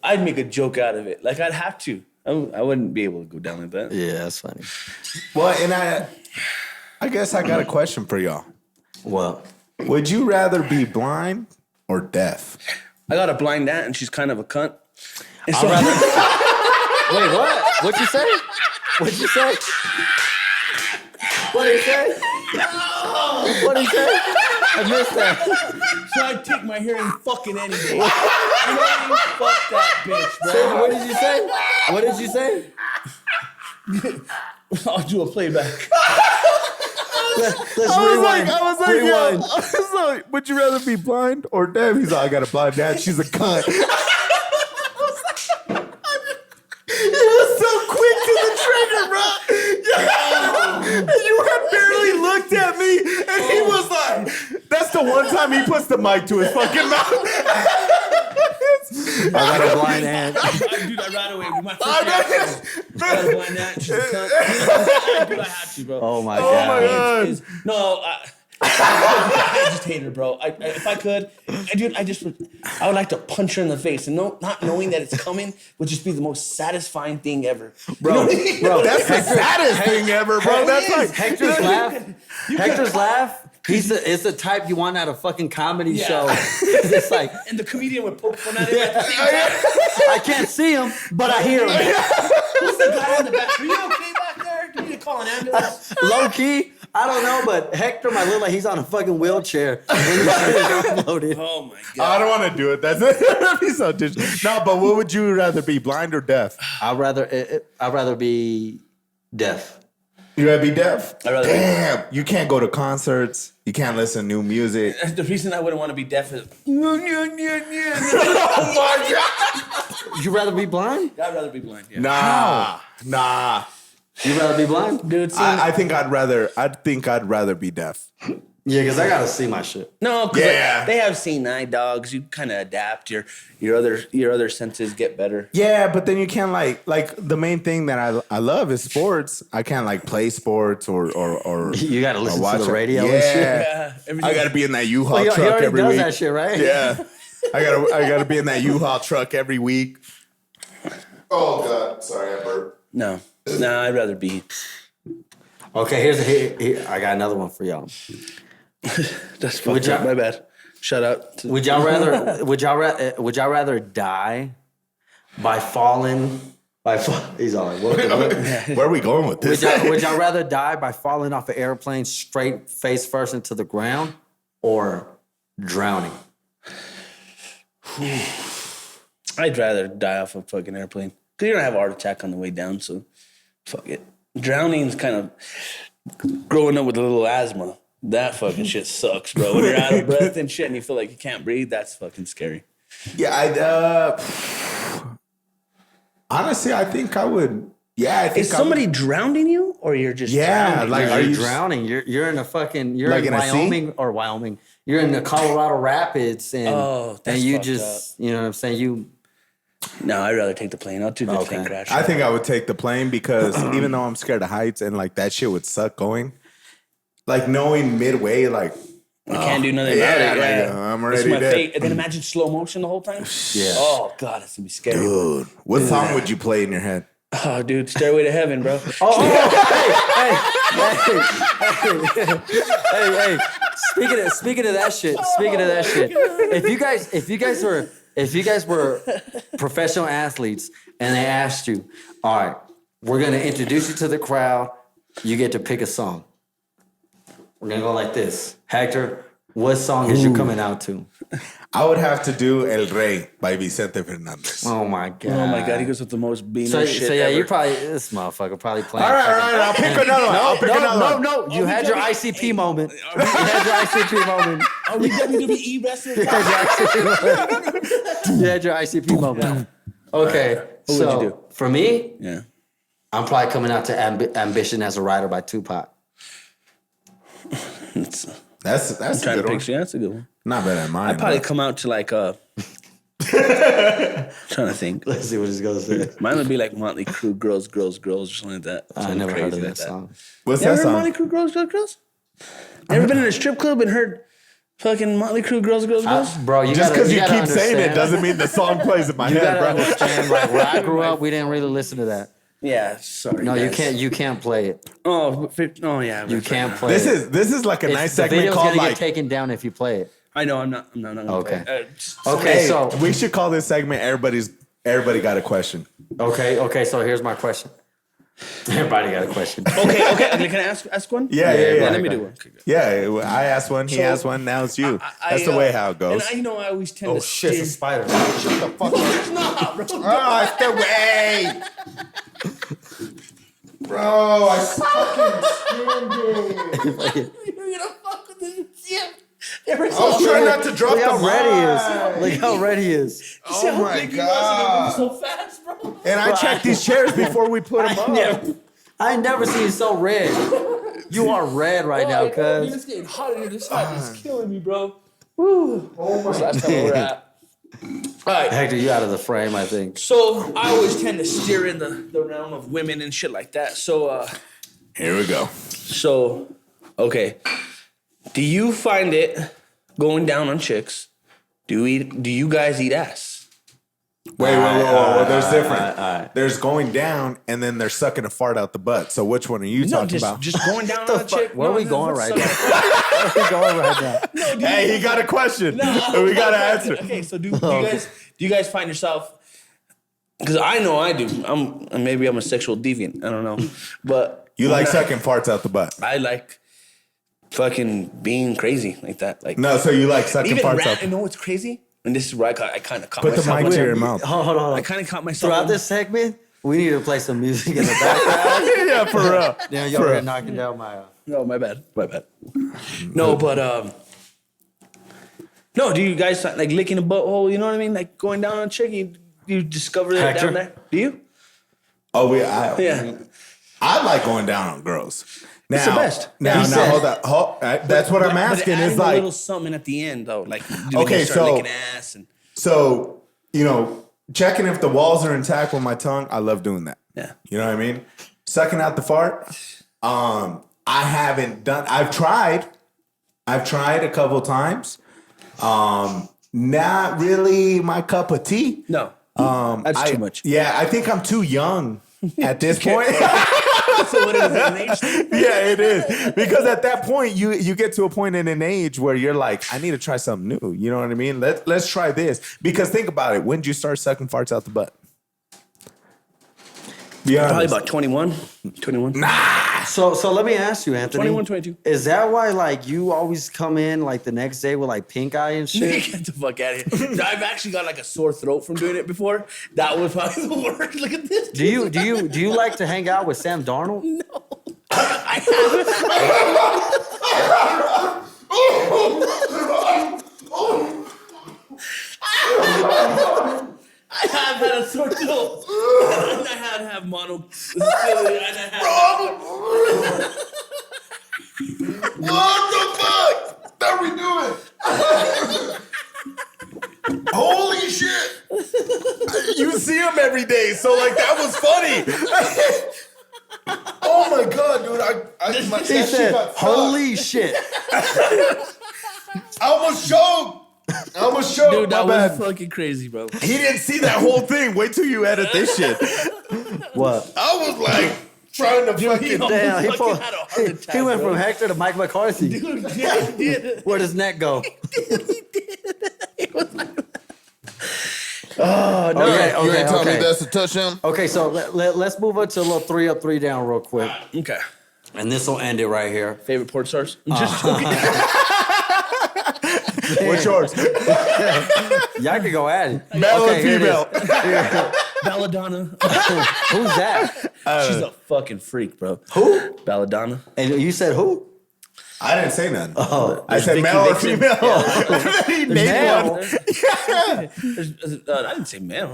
I'd make a joke out of it. Like I'd have to. I wouldn't be able to go down like that. Yeah, that's funny. Well, and I guess I got a question for y'all. Well, Would you rather be blind or deaf? I got a blind aunt and she's kind of a cunt. And so wait, what? What'd you say? What'd you say? What'd he say? What'd he say? I missed that. so I'd take my hearing fucking any day. You know what I mean? Fuck that bitch, bro. What did you say? What did you say? I'll do a playback. Let's rewind. I was Rewind. like, would you rather be blind or deaf? He's like, I got a blind dad. She's a cunt. He was so quick to the trigger, bro. You had barely looked at me, and he was like, that's the one time he puts the mic to his fucking mouth. I got a blind aunt. Dude, I ran away with my first reaction. I got a blind aunt. She's a cunt. Dude, I had to, bro. Oh my god. No, I just hate her, bro. If I could, dude, I would like to punch her in the face, and not knowing that it's coming would just be the most satisfying thing ever, Bro, That's the saddest thing ever, bro. That's like Hector's laugh. Hector's laugh. It's the type you want at a fucking comedy show. It's like, and the comedian would poke fun at him at the same time. I can't see him, but I hear him. Who's the guy in the back? Are you okay back there? Dude? call an ambulance. Low key, I don't know, but Hector might look like he's on a fucking wheelchair when the shit is uploaded. Oh my I god. don't want to do it. That'd be so No, but what would you rather be, blind or deaf? I'd rather be deaf. You rather be deaf? I'd rather be- Damn, you can't go to concerts. You can't listen to new music. The reason I wouldn't want to be deaf is Oh my god! You rather be blind? I'd rather be blind. Yeah. Nah. You rather be blind? Dude, see, I think I'd rather be deaf. Yeah, because I gotta see my shit. no, because Yeah. they have senile dogs. You kind of adapt. Your other senses get better. Yeah, but then you can't like the main thing that I love is sports. I can't like play sports or You gotta listen watch to the it. radio Yeah. and shit. Yeah, everything. I gotta be in that U-Haul Well, he truck already every does week. that shit, right? Yeah, I gotta be in that U-Haul truck every week. Oh god, sorry, I burped. No, I'd rather be. Okay, here, I got another one for y'all. That's Would fucked ya- up. My bad. Shout out. To, Would y'all rather die by falling? He's all like, what? Where are we going with this? Would y'all rather die by falling off an airplane straight face first into the ground, or drowning? I'd rather die off a fucking airplane. Cause you're gonna have a heart attack on the way down. So, fuck it. Drowning's kind of growing up with a little asthma. That fucking shit sucks, bro. When you're out of breath and shit, and you feel like you can't breathe, that's fucking scary. Yeah, honestly, I think I would. Yeah, I think Is somebody drowning you, or you're just drowning? like, You're are you drowning. You're in a fucking. You're Like in in a sea? Wyoming. You're in the Colorado Rapids, and Oh, that's and you fucked just you know what I'm saying. You No, I'd rather take the plane. I'll do the Okay. plane crash. I think I would take the plane because even though I'm scared of heights and like that shit would suck going, like knowing midway, like I can't do nothing yeah, about it. like, Yeah, I'm It's already my dead. fate. And then imagine slow motion the whole time. Yeah. Oh god, it's gonna be scary. Dude, what song would you play in your head? Oh, dude, Stairway to Heaven, bro. hey. Speaking of that shit. If you guys were professional athletes and they asked you, all right, we're gonna introduce you to the crowd. You get to pick a song. We're gonna go like this. Hector, what song is you coming out to? I would have to do El Rey by Vicente Fernandez. Oh my god. Oh my god, he goes with the most beaner So shit yeah, ever. you probably this motherfucker probably playing. All right, I'll pick another one. I'll pick another one. No. You had your ICP moment. You had your ICP moment. Are we WWE wrestlers? You had your ICP moment. Okay, What so would you do? for me, Yeah. I'm probably coming out to Ambition as a Rider by Tupac. That's Trying a to good one. picture. That's a good one. Not bad at mine. I'd probably but- come out to like trying to think. Let's see what he's gonna say. Mine would be like Motley Crue, Girls, or something like that. I Something never heard of crazy that like song. What's Never that heard Motley song? Crue, Girls? Never been in a strip club and heard fucking Motley Crue, Girls? Bro, you Just gotta- because you gotta keep saying it understand- doesn't mean the song plays in my You head, gotta bro. understand, like where I grew up, we didn't really listen to that. Yeah, sorry. No, guys. you can't play it. Oh yeah. You can't play This it. is like a nice The segment video's called gonna like. get taken down if you play it. I know. I'm not gonna Okay. play it. Okay, Hey, so we should call this segment Everybody Got a Question. okay, so here's my question. Everybody got a question. Okay. Can I ask one? Yeah. Let me do one. Okay, good. Yeah, I asked one, he So, asked one, now it's you. I, That's the way how it goes. And I always tend Oh to shit, it's a steer. spider. Shut the fuck up. It's not, bro. Oh, it's the way. Bro, I fucking screamed it. You're gonna fuck with this. Yeah. I was trying not to drop Look how the red he mic. is. Look how red he is. Oh my god. So fast, bro. And I checked these chairs before we put them up. I ain't never seen you so red. You are red right now, cuz. It's getting hot in here. This hot is killing me, bro. Woo. Oh my. Last time we were at. All right. Hector, you out of the frame, I think. So I always tend to steer in the realm of women and shit like that. So Here we go. okay. Do you find it going down on chicks? Do you guys eat ass? Wait. There's different. There's going down and then they're sucking a fart out the butt. So which one are you talking about? just going down on a chick. Where are we going right now? Where are we going right now? Hey, he got a question. We got to answer. Okay, so do you guys find yourself? Because I know I do. Maybe I'm a sexual deviant. I don't know, but You like sucking farts out the butt? I like fucking being crazy like that. Like No, so you like sucking even farts out. you know what's crazy? And this is where I kind of caught Put the myself. mic to your mouth. Hold on. I kind of caught myself. Throughout this segment, we need to play some music in the background. Yeah, for real. Yeah, you're knocking down my. No, my bad. No, but no. Do you guys like licking a butthole? You know what I mean? Like going down on a chick, you discover it Hector? down there. Do you? Oh, Yeah. I like going down on girls. Now, It's the best. Now, He said- hold up. That's what I'm asking. But Is adding a like, little something at the end though, like Okay, start so- licking ass and so, checking if the walls are intact with my tongue. I love doing that. yeah. You know what I mean? Sucking out the fart. I haven't done. I've tried a couple times. Not really my cup of tea. No, that's too much. Yeah, I think I'm too young at this point. So what is it, an age thing? Yeah, it is. Because at that point, you get to a point in an age where you're like, I need to try something new. You know what I mean? Let's try this. Because think about it. When did you start sucking farts out the butt? Be honest. Probably about 21. So let me ask you, Anthony. 21, 22. Is that why like you always come in like the next day with like pink eye and shit? Get the fuck out of here. I've actually got like a sore throat from doing it before. That was probably the worst. Look at this. Do you like to hang out with Sam Darnold? No. I have had a sore throat. And I had to have mono. What the fuck? What are we doing? Holy shit. You see him every day, so like that was funny. Oh my god, dude. He said, "Holy shit!" I almost choked. Dude, that my was bad. fucking crazy, bro. He didn't see that whole thing. Wait till you edit this shit. What? I was like trying to fucking. Damn, he, fucking had a heart attack, he went bro. from Hector to Mike McCarthy. Dude, yeah, he did. Where'd his neck go? Oh, no. Okay, You ain't telling me okay. that's a touchdown? Okay, so let's move on to a little 3 up, 3 down real quick. Okay. And this will end it right here. Favorite porn stars? I'm just joking. What's yours? Y'all can go at it. Male or here it is. female? Belladonna. Who's that? She's a fucking freak, bro. Who? Belladonna. And you said who? I didn't say nothing. Oh, I said Vicky male or Vixen. female. He named Male. one. I didn't say male.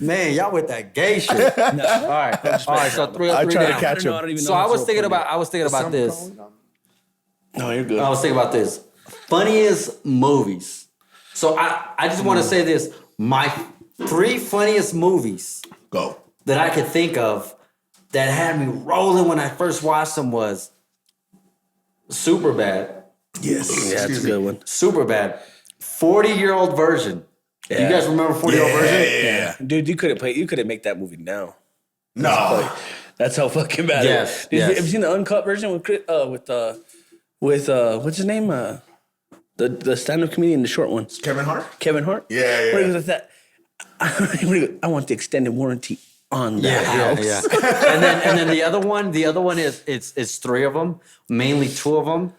Man, y'all with that gay shit. All right, so 3 up, I 3 try to down. catch him. I don't even know So how I was to thinking open about this. No, you're good. I was thinking about this. Funniest movies. So I just want to say this. My 3 funniest movies Go. that I could think of that had me rolling when I first watched them was Superbad. Yes. Yeah, that's a good one. Superbad. 40-year-old version. Do you guys remember 40-year-old version? Yeah. Dude, you couldn't make that movie now. No. That's how fucking bad Yes, it is. yes. Have you seen the uncut version with what's his name? The stand-up comedian, the short one. Kevin Hart? Kevin Hart? Yeah, yeah. Where he goes like that. I want the extended warranty on that house. Yeah. and then the other one is it's 3 of them, mainly 2 of them.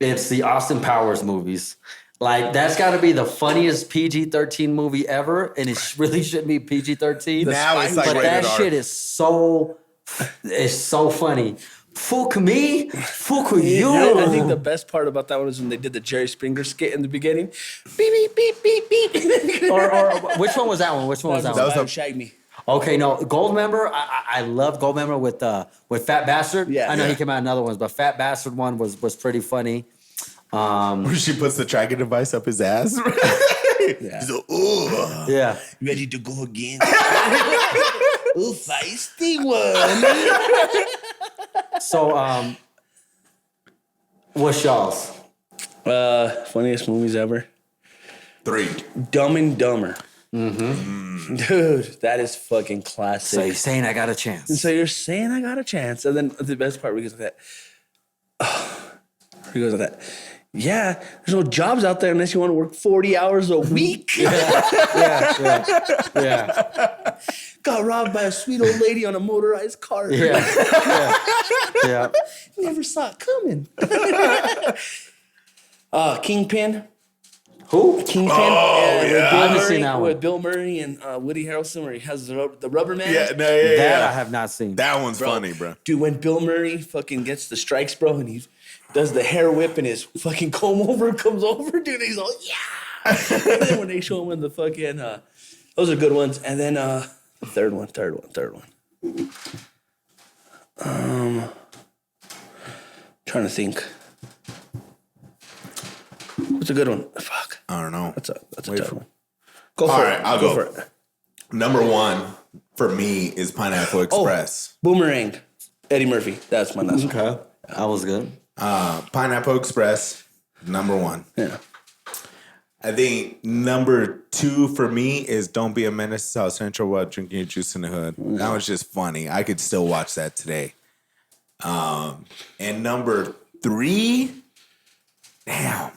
It's the Austin Powers movies. Like that's got to be the funniest PG-13 movie ever, and it really shouldn't be PG-13. Now it's like but rated that R. shit is so funny. Fuck me, fuck you. I think the best part about that one was when they did the Jerry Springer skit in the beginning. Beep, beep, beep, beep, beep. or which one was that one? Which one was that That one? was a- Shag Me. Okay, no, Goldmember. I love Goldmember with Fat Bastard. Yeah. I know Yeah. he came out in other ones, but Fat Bastard one was pretty funny. Where she puts the tracking device up his ass. He's like, ooh. Yeah. Ready to go again? Ooh, feisty one. So, what's y'all's? Funniest movies ever. 3. Dumb and Dumber. Mm-hmm. Dude, that is fucking classic. So you're saying I got a chance? And so you're saying I got a chance. And then the best part, he goes like that. He goes like that. Yeah, there's no jobs out there unless you want to work 40 hours a week. Yeah. Got robbed by a sweet old lady on a motorized cart. Yeah. Never saw it coming. Kingpin. Who? Kingpin. Oh, with yeah. Bill I haven't Murray, seen that one. with Bill Murray and Woody Harrelson, where he has the rubber man. Yeah, That I have not seen. That one's funny, bro. Dude, when Bill Murray fucking gets the strikes, bro, and he does the hair whip and his fucking comb over comes over, dude, he's all, yeah. And then when they show him in the fucking, those are good ones. And then the third one. Trying to think. What's a good one? Fuck. I don't know. That's a Wait tough for- one. Go for All it. right, I'll go. for it. Number one for me is Pineapple Express. Boomerang. Eddie Murphy. That's my last one. Okay. That was good. Pineapple Express, number one. Yeah. I think number two for me is Don't Be a Menace to South Central while drinking your juice in the hood. That was just funny. I could still watch that today. And number three, damn,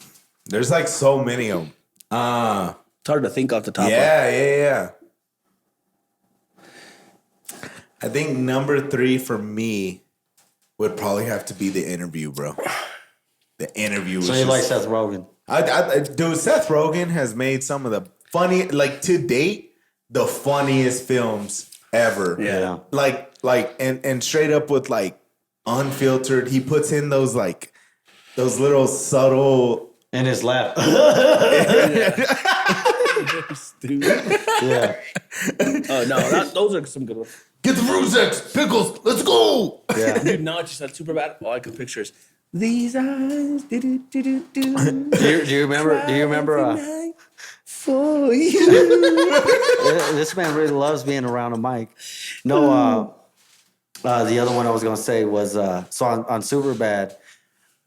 there's like so many of them. It's hard to think off the top. Yeah. I think number three for me would probably have to be The Interview, bro. The Interview. So you like Seth Rogen? Dude, Seth Rogen has made some of the funny, like to date, the funniest films ever. Yeah. Like, and straight up with like unfiltered. He puts in those like those little subtle. In his lap. Stupid. Yeah. Oh, no. Those are some good ones. Get the fruit sex, pickles, let's go. Yeah. Dude, now it's just like super bad. All I could picture is these eyes. Do. Do you remember? For you. This man really loves being around a mic. No, the other one I was gonna say was so on Superbad,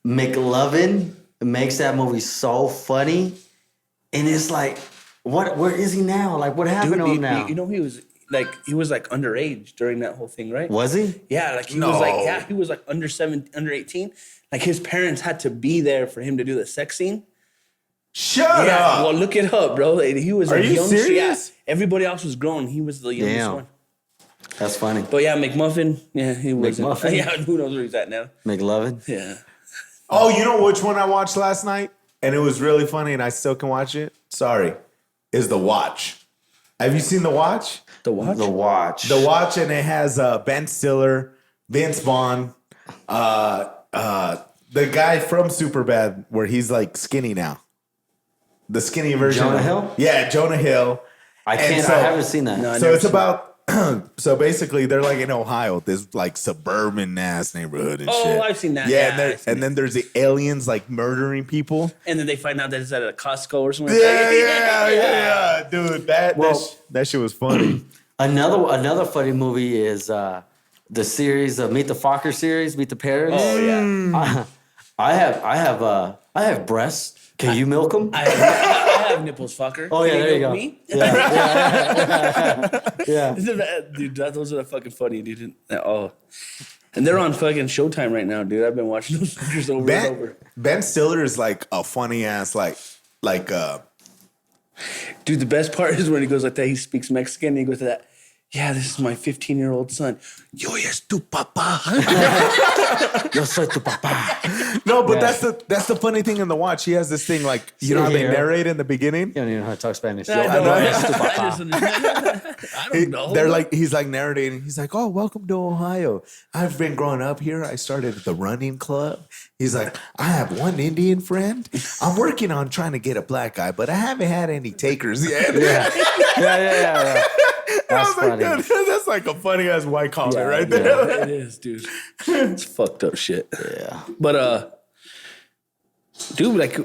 McLovin makes that movie so funny, and it's like, where is he now? Like, what happened to him now? You know, he was like underage during that whole thing, right? Was he? Yeah, like he No. was like under 18. Like his parents had to be there for him to do the sex scene. Shut Yeah, up. well, look it up, bro. Like, he was Are the you youngest. serious? Yeah, everybody else was grown. He was the youngest Damn. one. That's funny. But yeah, McMuffin. Yeah, he was. McMuffin? Yeah, who knows where he's at now? McLovin. Yeah. Oh, you know which one I watched last night? And it was really funny and I still can watch it? Sorry. Is The Watch. Have you seen The Watch? The what? The Watch. The Watch, and it has Ben Stiller, Vince Vaughn, the guy from Superbad where he's like skinny now. The skinny version. Jonah of- Hill? Yeah, Jonah Hill. I And can't. so- I haven't seen that. No, I So never it's seen about so basically they're like in Ohio, this like suburban ass neighborhood and Oh, shit. I've seen that. Yeah, Yeah, and, there- I've seen and then there's the aliens like murdering people. And then they find out that it's at a Costco or something. Yeah, dude. Well- That shit was funny. Another funny movie is the series Meet the Fokker series, Meet the Parents. Oh yeah. I have breasts. Can you milk them? I have nipples, fucker. Oh yeah, Can there you milk go. Me? Yeah. Dude, those are fucking funny, dude. Oh, and they're on fucking Showtime right now, dude. I've been watching those fuckers over and over. Ben Stiller is like a funny ass Dude, the best part is when he goes like that. He speaks Mexican. And he goes to that. Yeah, this is my 15-year-old son. Yo es tu papá. Yo soy tu papá. No, but Yeah. that's the funny thing in The Watch. He has this thing like you know how they Yeah. narrate in the beginning. You don't even know how to talk Spanish. I Yo, know. yo I es tu papá. just understand. I don't know. They're like he's like narrating. He's like, "Oh, welcome to Ohio. I've been growing up here. I started at the running club." He's like, "I have one Indian friend. I'm working on trying to get a black guy, but I haven't had any takers yet." Yeah. I That's was like, funny. "Dude, that's like a funny ass white comment Yeah, right there. It is, dude. It's fucked up shit. Yeah. But dude, like,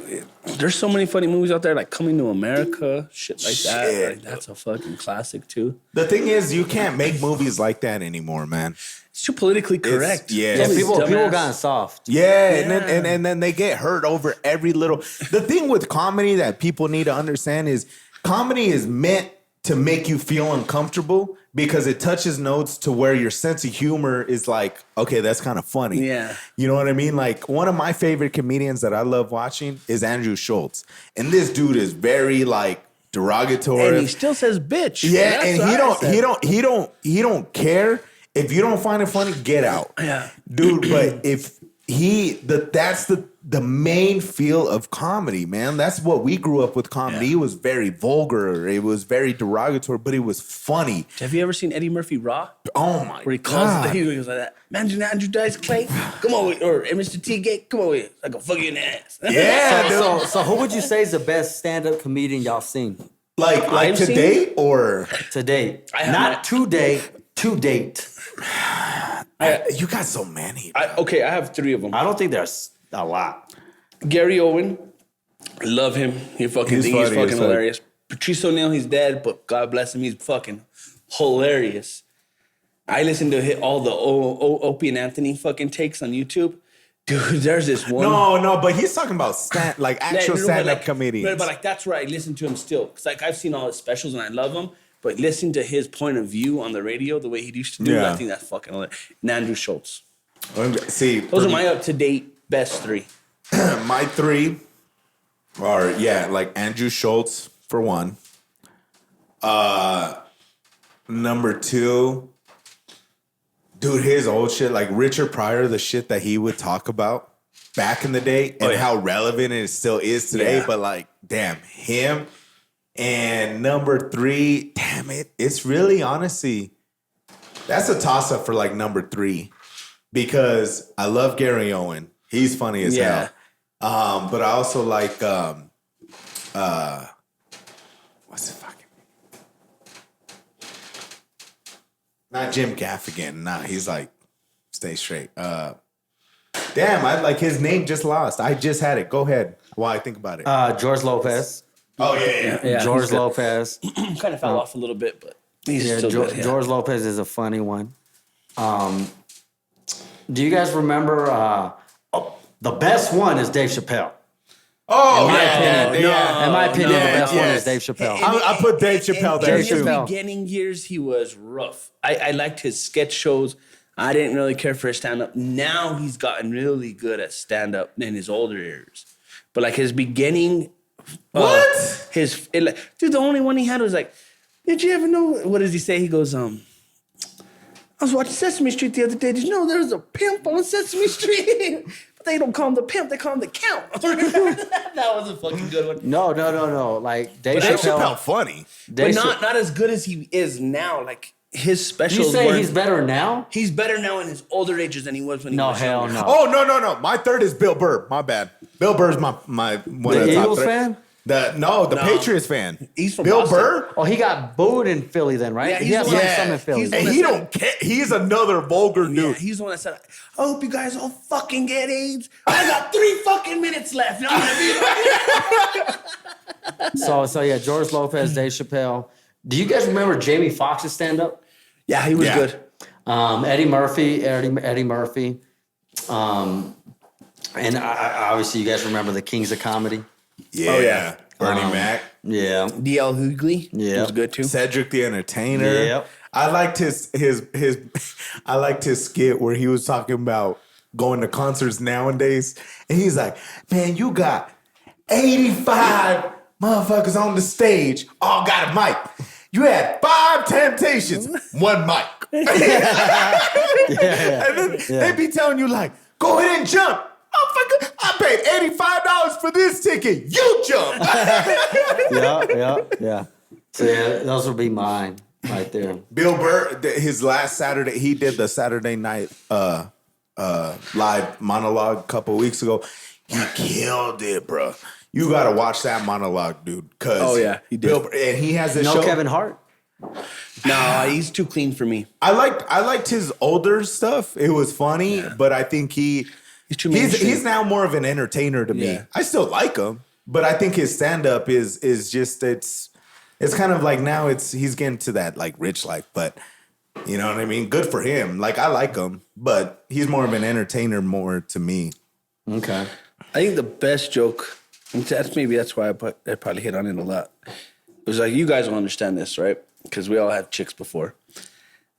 there's so many funny movies out there, like Coming to America, shit like that. Shit. Like, that's a fucking classic too. The thing is, you can't make movies like that anymore, man. It's too politically correct. yeah. All Yeah, these people dumbass- gotten soft. Yeah, Yeah. And then they get hurt over every little. The thing with comedy that people need to understand is comedy is meant to make you feel uncomfortable, because it touches notes to where your sense of humor is like, okay, that's kind of funny. Yeah. You know what I mean? Like one of my favorite comedians that I love watching is Andrew Schultz. And this dude is very like derogatory. And he still says bitch. Yeah, That's and what he don't care. If you don't find it funny, get out. Yeah. Dude, but if that's the main feel of comedy, man. That's what we grew up with comedy. Yeah. It was very vulgar. It was very derogatory, but it was funny. Have you ever seen Eddie Murphy Raw? Oh my Where he calls God. he goes like that. Imagine Andrew Dice Clay. Come on, or Mr. T Gate. Come on, with I go fuck you in the ass. Yeah, dude. So who would you say is the best stand-up comedian y'all seen Like I've to seen- date or to date? I have Not not. to date, to date. you got so many. I have 3 of them. I don't think there's a lot. Gary Owen, love him. He's He's he's funny as fucking fuck. hilarious. Patrice O'Neal, he's dead, but God bless him, he's fucking hilarious. I listen to all the Opie and Anthony fucking takes on YouTube. Dude, there's this one. No, but he's talking about actual But stand-up like, comedians. But like that's where I listen to him still. Cause like I've seen all his specials and I love him. But listening to his point of view on the radio, the way he used to do, Yeah. I think that's fucking hilarious. And Andrew Schultz. See, Those are my up-to-date best 3. my 3 are like Andrew Schultz for one. Number 2, dude, his old shit, like Richard Pryor, the shit that he would talk about back in the day and how relevant it still is today. Yeah. But like, damn, him. And number 3, damn it, it's really honestly, that's a toss-up for like number 3 because I love Gary Owen. He's funny as Yeah. hell. But I also like what's the fucking not Jim Gaffigan. Nah, he's like stay straight. Damn, I like his name just lost. I just had it. Go ahead while I think about it. George Lopez. Oh yeah. Yeah, George he's good. Lopez. Kind of fell off a little bit, but he's Yeah, still good. Yeah. George Lopez is a funny one. Do you guys remember? The best one is Dave Chappelle. Oh In my yeah. opinion, yeah. In my opinion, the best one yes. is Dave Chappelle. I put Dave Chappelle there In his too. Chappelle. beginning years, he was rough. I liked his sketch shows. I didn't really care for his stand-up. Now he's gotten really good at stand-up in his older years. But like his beginning, What? dude, the only one he had was like, did you ever know, what does he say? He goes, I was watching Sesame Street the other day. Did you know there was a pimp on Sesame Street? But they don't call him the pimp, they call him the count. That was a fucking good one. No. Like Dave Dave Chappelle. Chappelle funny. But not as good as he is now. Like his specials You say weren't- he's better now? He's better now in his older ages than he was when he No, was hell younger. no. Oh no. My 3rd is Bill Burr. My bad. Bill Burr's my one The of the top Eagles 3. fan? The Patriots fan. He's from Bill Boston. Burr. Oh, he got booed in Philly then, right? Yeah, he's he has the one- some in Philly. he's the And one he that don't care. He's another vulgar Yeah, dude. he's the one that said, I hope you guys all fucking get AIDS. I got 3 fucking minutes left. I'm gonna be So yeah, George Lopez, Dave Chappelle. Do you guys remember Jamie Foxx's stand-up? Yeah, he was Yeah. good. Eddie Murphy. And obviously you guys remember the Kings of Comedy. Yeah. Oh, yeah. Bernie Mac. Yeah. DL Hughley Yeah. was good too. Cedric the Entertainer. Yep. I liked his I liked his skit where he was talking about going to concerts nowadays. And he's like, man, you got 85 motherfuckers on the stage, all got a mic. You had 5 Temptations, 1 mic. And then they be telling you like, go ahead and jump. Motherfucker, I paid $85 for this ticket. You jump. Yeah. So yeah, those would be mine right there. Bill Burr, his last Saturday, he did the Saturday night live monologue a couple weeks ago. He killed it, bro. You gotta watch that monologue, dude. Cause Oh, yeah, he did. And he has this No show. Kevin Hart? Nah, he's too clean for me. I liked his older stuff. It was funny, but I think He's too mainstream. he's now more of an entertainer to me. Yeah. I still like him, but I think his stand up is just it's kind of like now he's getting to that like rich life, but you know what I mean? Good for him. Like I like him, but he's more of an entertainer more to me. Okay. I think the best joke, and that's why I probably hit on it a lot. It was like, you guys will understand this, right? because we all had chicks before.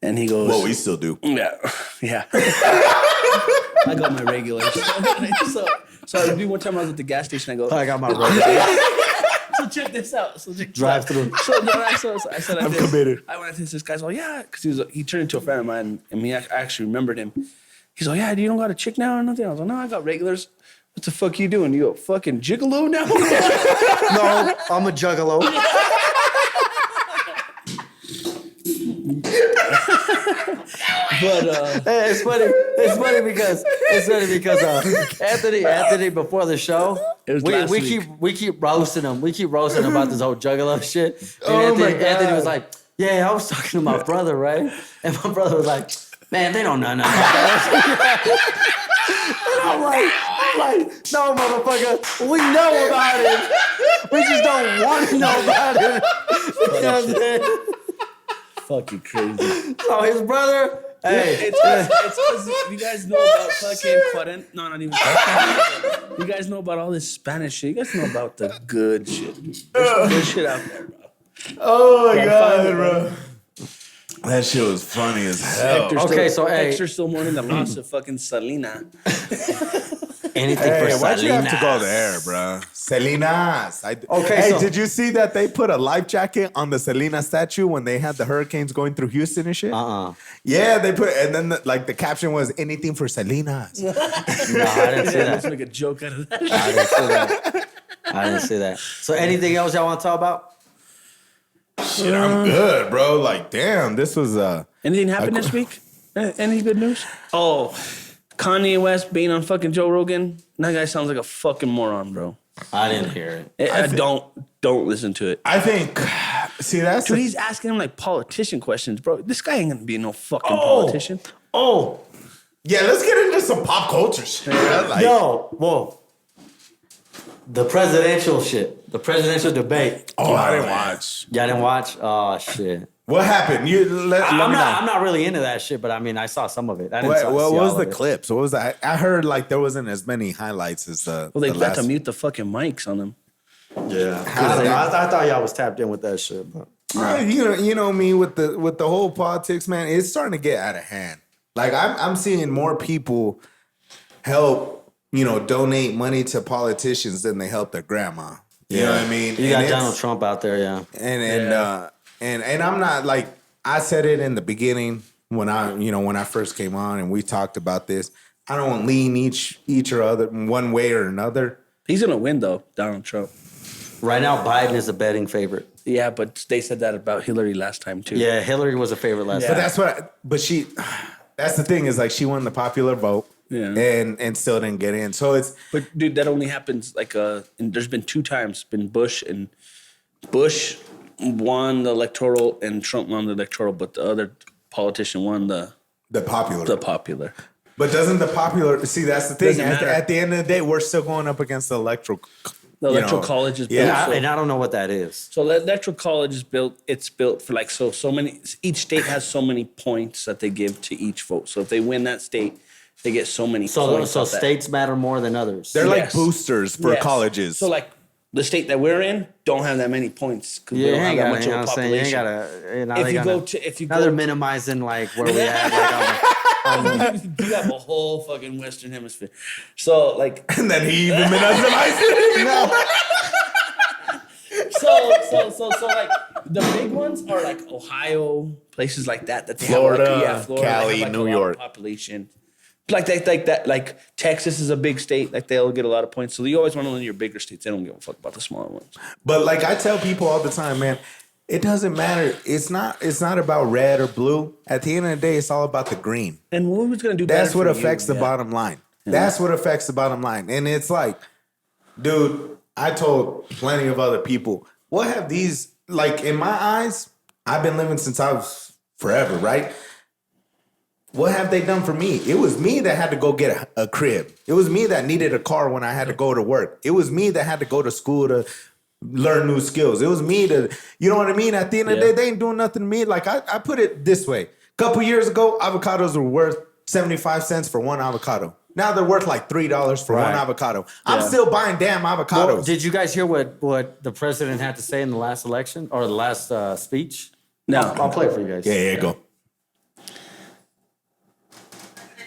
And he goes, Well, we still do. yeah. I got my regulars. so I do one time I was at the gas station. I go, I got my regular. So check this out. So Drive-thru. I said, I'm committed. I went to this guy's, oh yeah, because he turned into a friend of mine, and I actually remembered him. He's like, yeah, you don't got a chick now or nothing? I was like, no, I got regulars. What the fuck you doing? You go fucking gigolo now? No, I'm a juggalo. But Hey, it's funny. It's funny because Anthony before the show, It was last we week. keep roasting him. We keep roasting him about this whole juggalo shit. And Anthony was like, yeah, I was talking to my brother, right? And my brother was like, man, they don't know nothing about that. And I'm like, no, motherfucker, we know about it. We just don't want to know about it. You know what I'm saying? fucking crazy. So his brother, hey, It's because you guys know about fucking no, not even. You guys know about all this Spanish shit. You guys know about the good shit. There's some good shit out there, bro. Oh my Gotta god, find it, bro. That shit was funny as hell. Hector's still mourning the loss of fucking Selena. anything Hey, for why'd you have to go Salinas. there, bro? Salinas. Okay, Hey, so- did you see that they put a life jacket on the Selena statue when they had the hurricanes going through Houston and shit? Yeah, they put, and then the caption was anything for Salinas. No, I didn't see Let's that. make a joke out of that. I didn't see that. So anything else y'all want to talk about? Shit, I'm good, bro. Like, damn, this was Anything happened this week? Any good news? Oh, Kanye West being on fucking Joe Rogan. That guy sounds like a fucking moron, bro. I didn't hear it. Don't listen to it. I think. See, that's Dude, he's asking him like politician questions, bro. This guy ain't gonna be no fucking politician. Oh, yeah. Let's get into some pop culture shit. Like, whoa. The presidential shit. The presidential debate. oh, I didn't watch. Y'all didn't watch? Oh, shit. What happened? You let me know. I'm not really into that shit, but I mean, I saw some of it. I didn't What see was all the of it. clips? What was that? I heard like there wasn't as many highlights as the. Well, they the let last. to mute the fucking mics on them. Yeah. How did that- I thought y'all was tapped in with that shit, but. You know me with the whole politics, man. It's starting to get out of hand. Like I'm seeing more people help, donate money to politicians than they help their grandma. You know what I mean? You got And Donald it's- Trump out there, yeah. And I'm not like I said it in the beginning when I first came on and we talked about this. I don't lean each or other one way or another. He's gonna win though, Donald Trump. Right now, Biden is a betting favorite. Yeah, but they said that about Hillary last time too. Yeah, Hillary was a favorite last Yeah. time. That's the thing is like she won the popular vote. Yeah. And still didn't get in. So it's But dude, that only happens like and there's been 2 times. Been Bush won the electoral and Trump won the electoral, but the other politician won the popular. popular. But doesn't the popular see? That's the thing. Doesn't matter. At the end of the day, we're still going up against the electoral. The electoral college is built. Yeah. And I don't know what that is. So the electoral college is built. It's built for like so many. Each state has so many points that they give to each vote. So if they win that state, they get so many points. So off that. states matter more than others. They're like Yes. boosters for Yes. colleges. So like the state that we're in don't have that many points because we don't have that much of a population. Now they're minimizing like where we at. Like, you have a whole fucking Western Hemisphere. So like and then he even minimized it anymore. So like the big ones are like Ohio, places like that they Florida, have Florida, Cali, they have like New a lot of York. population. Like that, like Texas is a big state. Like they'll get a lot of points. So you always want to win your bigger states. They don't give a fuck about the smaller ones. But like I tell people all the time, man, it doesn't matter. It's not about red or blue. At the end of the day, it's all about the green. And what was gonna do? That's better what for affects you? the Yeah. bottom line. That's what affects the bottom line. And it's like, dude, I told plenty of other people, what have these, like in my eyes, I've been living since I was forever, right? What have they done for me? It was me that had to go get a crib. It was me that needed a car when I had to go to work. It was me that had to go to school to learn new skills. It was me to, you know what I mean? At the end of the day, they ain't doing nothing to me. Like I put it this way. A couple years ago, avocados were worth 75 cents for one avocado. Now they're worth like $3 for one avocado. I'm still buying damn avocados. well, did you guys hear what the president had to say in the last election or the last speech? No. I'll play it for you guys. Yeah, go.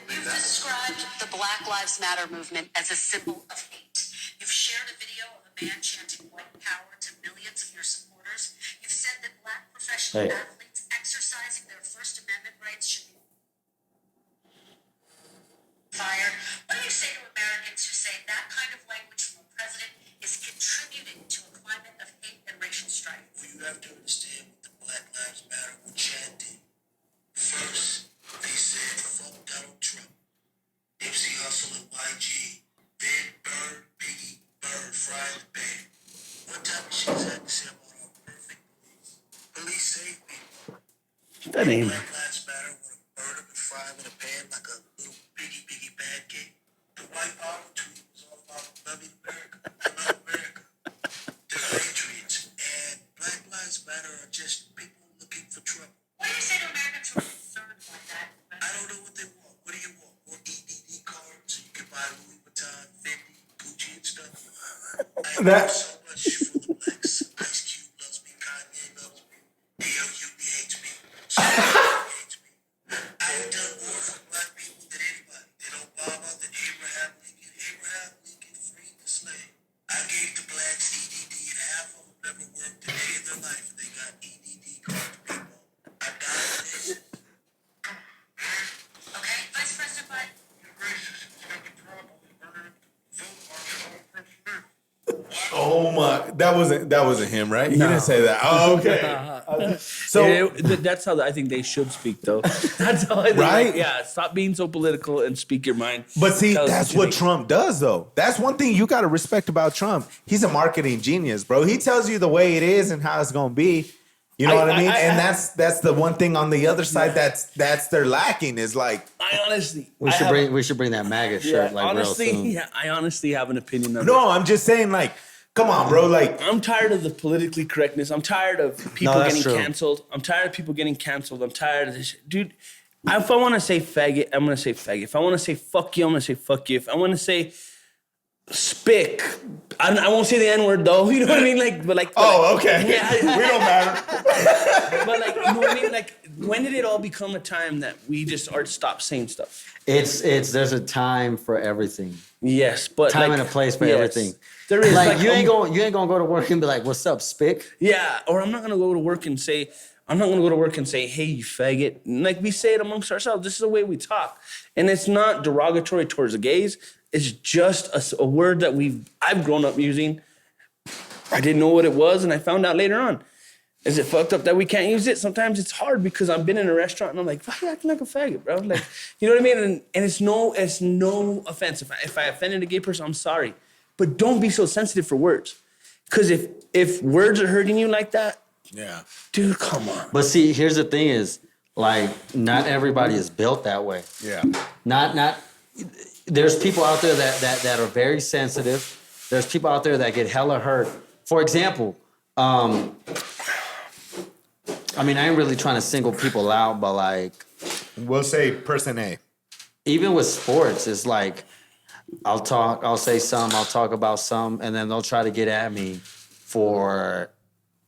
You've described the Black Lives Matter movement as a symbol of hate. You've shared a video of a man chanting white power to millions of your supporters. You've said that black professional Hey. athletes exercising their First Amendment rights should be fired. What do you say to Americans who say that kind of language from a president is contributing to a climate of hate and racial strife? Well, you have to understand what the Black Lives Matter were chanting. First, they said, fuck Donald Trump, Nipsey Hussle and YG, then Bird, Biggie, Bird, Fry the Band. What type of shit is that to say about our perfect police? Police save people. That ain't. Black Lives Matter want to burn them and fry them in a pan like a little Biggie pancake. The White Power tweet was all about loving America. I love America. The Patriots and Black Lives Matter are just people looking for trouble. What do you say to Americans who are concerned by that? I don't know what they want. What do you want? More EDD cards so you can buy Louis Vuitton, Fendi, Gucci and stuff? I That- love so much for the blacks. Ice Cube loves me. Kanye loves me. DLUB hates me. So hates me. I have done more for black people than anybody. Than Obama, than Abraham Lincoln. Abraham Lincoln freed the slave. I gave the blacks EDD and half of them never worked a day in their life and they got EDD cards, people. I died for this. Okay, Vice President Biden. You're racist. You got the problem. Murder, vote, march, Oh my, that wasn't him, right? He didn't say that. Oh, okay. So That's how I think they should speak, though. That's how I think. Right? Like, yeah, stop being so political and speak your mind. but see, Tell us that's you what think. Trump does, though. That's one thing you got to respect about Trump. He's a marketing genius, bro. He tells you the way it is and how it's gonna be. You know what I mean? And that's the one thing on the other side that's they're lacking is like, I honestly, We should bring that MAGA shirt like honestly, real soon. yeah, I honestly have an opinion on no, I'm just saying, like, come on, bro. Like, I'm tired of the politically correctness. I'm tired of people that's getting true. canceled. I'm tired of people getting canceled. I'm tired of this shit. Dude. If I want to say faggot, I'm gonna say faggot. If I want to say fuck you, I'm gonna say fuck you. If I want to say spick, I won't say the N word though. You know what I mean? oh, okay. Yeah. We don't matter. But like, you know what I mean? Like, when did it all become a time that we just are stop saying stuff? It's there's a time for everything. Yes, but Time like, and a place for yes, everything. There is Like, you I'm- ain't gonna go to work and be like, "What's up, spick?" Yeah, or I'm not gonna go to work and say, "Hey, you faggot." And like we say it amongst ourselves. This is the way we talk, and it's not derogatory towards the gays. It's just a word that I've grown up using. I didn't know what it was, and I found out later on. Is it fucked up that we can't use it? Sometimes it's hard because I've been in a restaurant and I'm like, why are you acting like a faggot, bro? Like, you know what I mean? And it's no offense. If I offended a gay person, I'm sorry. But don't be so sensitive for words. Because if words are hurting you like that, Yeah. dude, come on. But see, here's the thing: is like not everybody is built that way. Yeah. Not. There's people out there that are very sensitive. There's people out there that get hella hurt. For example, I mean, I ain't really trying to single people out, but like, We'll say person A. even with sports, it's like I'll say some, I'll talk about some, and then they'll try to get at me for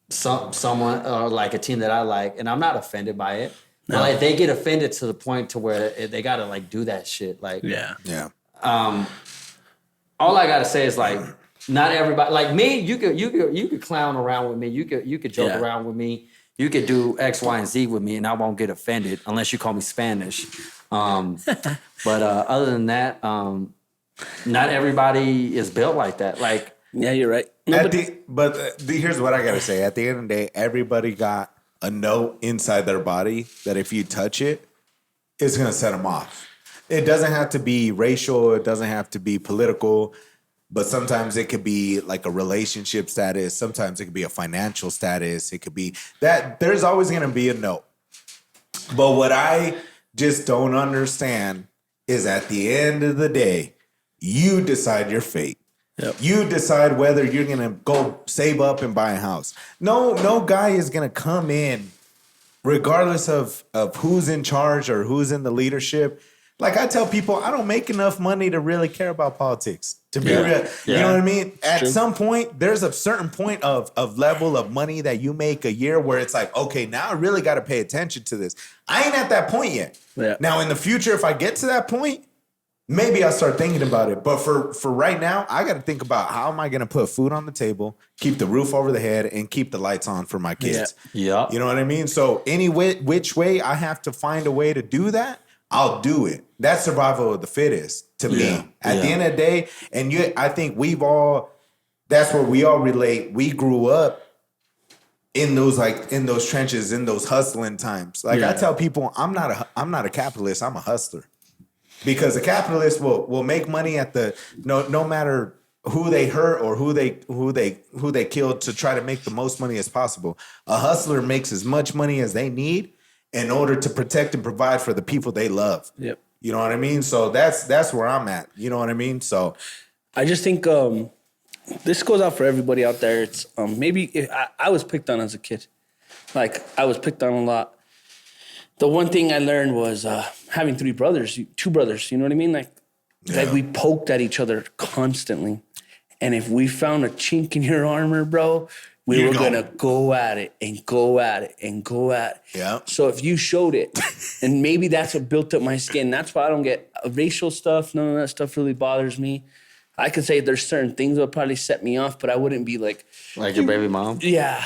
someone or like a team that I like, and I'm not offended by it. But like they get offended to the point to where they gotta like do that shit. Like, Yeah. Yeah. all I gotta say is like, not everybody like me. You could clown around with me. You could joke Yeah. around with me. You could do X, Y, and Z with me, and I won't get offended unless you call me Spanish. But other than that, not everybody is built like that. Like, Yeah, you're right. No, but Here's what I gotta say. At the end of the day, everybody got a note inside their body that if you touch it, it's gonna set them off. It doesn't have to be racial. It doesn't have to be political. But sometimes it could be like a relationship status. Sometimes it could be a financial status. It could be that there's always going to be a note. But what I just don't understand is at the end of the day, you decide your fate. Yep. You decide whether you're going to go save up and buy a house. No guy is going to come in, regardless of who's in charge or who's in the leadership, Like I tell people, I don't make enough money to really care about politics. To be Yeah. real, you Yeah. know what I mean? At some point, there's a certain point of level of money that you make a year where it's like, okay, now I really got to pay attention to this. I ain't at that point yet. Yeah. Now, in the future, if I get to that point, maybe I'll start thinking about it. But for right now, I got to think about how am I going to put food on the table, keep the roof over the head, and keep the lights on for my kids. Yeah. You know what I mean? So any which way I have to find a way to do that, I'll do it. That's survival of the fittest to me. At the end of the day, and I think that's where we all relate. We grew up in those trenches, in those hustling times. Like I tell people, I'm not a capitalist, I'm a hustler. Because a capitalist will make money at no matter who they hurt or who they killed to try to make the most money as possible. A hustler makes as much money as they need in order to protect and provide for the people they love. Yep. You know what I mean? So that's where I'm at. You know what I mean? So I just think this goes out for everybody out there. It's maybe I was picked on as a kid. Like I was picked on a lot. The one thing I learned was having two brothers, you know what I mean? Like we poked at each other constantly. And if we found a chink in your armor, bro, we were going to go at it and go at it and go at it. Yeah. So if you showed it, and maybe that's what built up my skin. That's why I don't get racial stuff. None of that stuff really bothers me. I could say there's certain things that would probably set me off, but I wouldn't be like your baby mom? Yeah,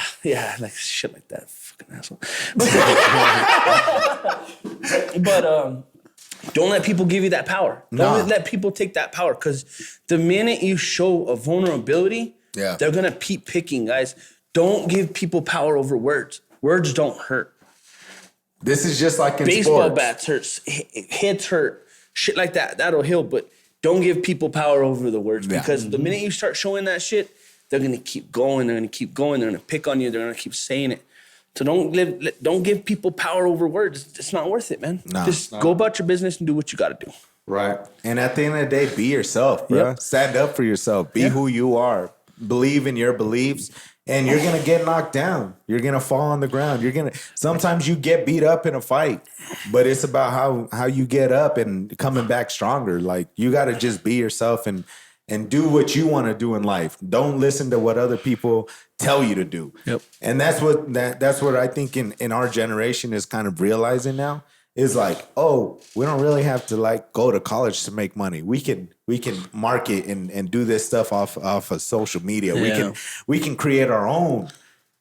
like shit like that. Fucking asshole. But don't let people give you that power. Don't let people take that power, because the minute you show a vulnerability, they're gonna keep picking, guys. Don't give people power over words. Words don't hurt. this is just like in Baseball sports. bats hurt, hits hurt, shit like that. That'll heal, but don't give people power over the words, because the minute you start showing that shit, they're gonna keep going. They're gonna keep going. They're gonna pick on you. They're gonna keep saying it. So don't give people power over words. It's not worth it, man. Just go about your business and do what you got to do. Right. And at the end of the day, be yourself, bro. Yep. Stand up for yourself. Be who you are. Believe in your beliefs. And you're gonna get knocked down. You're gonna fall on the ground. Sometimes you get beat up in a fight, but it's about how you get up and coming back stronger. Like you gotta just be yourself and do what you want to do in life. Don't listen to what other people tell you to do. Yep. And that's what I think in our generation is kind of realizing now is like, oh, we don't really have to like go to college to make money. We can market and do this stuff off of social media. Yeah. We can create our own.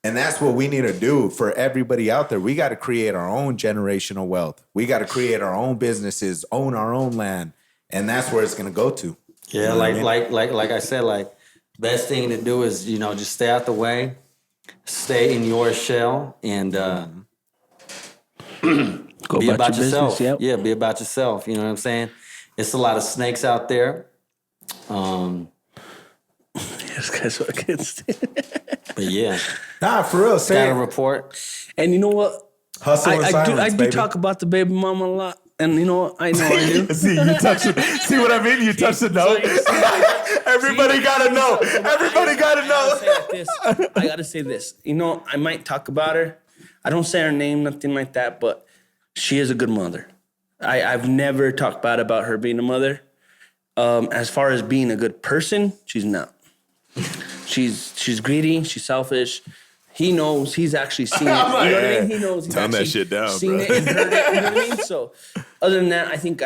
And that's what we need to do for everybody out there. We got to create our own generational wealth. We got to create our own businesses, own our own land. And that's where it's going to go to. Yeah, You know what I mean? like I said, like best thing to do is, just stay out the way, stay in your shell, and Go be about your yourself. business, yep. Yeah, be about yourself. You know what I'm saying? It's a lot of snakes out there. This guy's fucking But yeah, Nah, for real. Say got a it. report. And you know what? Hustle in silence, I do baby. talk about the baby mama a lot. And you know what? I know I do. See, you touch it. See what I mean? You touch the note. Everybody gotta know. Everybody gotta know. I gotta say this. I might talk about her. I don't say her name, nothing like that, but she is a good mother. I've never talked bad about her being a mother. As far as being a good person, she's not. She's greedy, she's selfish. He knows, he's actually seen it. You know what I mean? He knows he's Tone that actually shit down, seen bro. it and heard it. You know what I mean? So other than that, I think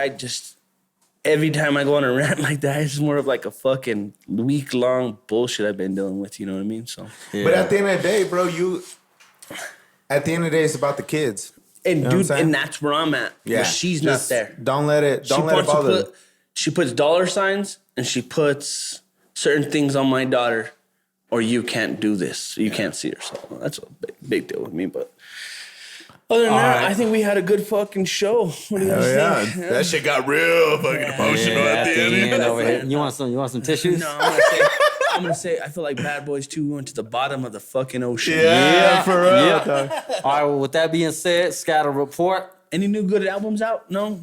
every time I go on a rant like that, it's more of like a fucking week-long bullshit I've been dealing with, you know what I mean? So But at the end of the day, bro, at the end of the day, it's about the kids. and You know what I'm dude, saying? and that's where I'm at. Yeah. Where she's Just not there. Don't let it bother. She puts dollar signs and she puts certain things on my daughter, or you can't do this. You can't see her. So that's a big deal with me. But other than that, I think we had a good fucking show. What do you guys think? That shit got real fucking emotional Yeah, at the end. over here. You want some tissues? No, I'm gonna say I feel like Bad Boys 2 went to the bottom of the fucking ocean. Yeah, for real. Yeah. dog. All right. Well, with that being said, Scatter report. Any new good albums out? No.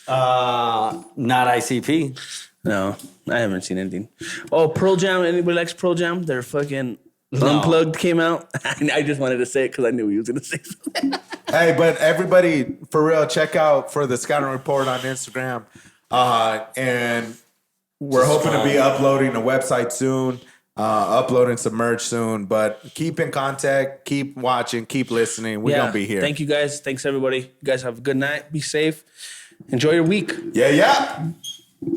Not ICP. No, I haven't seen anything. Oh, Pearl Jam. Anybody likes Pearl Jam? Their fucking Unplugged came out. I just wanted to say it because I knew he was going to say something. Hey, but everybody, for real, check out for the Scouting Report on Instagram. And we're hoping to be uploading a website soon, uploading some merch soon. But keep in contact, keep watching, keep listening. We're going to be here. Thank you guys. Thanks, everybody. You guys have a good night. Be safe. Enjoy your week. Yeah.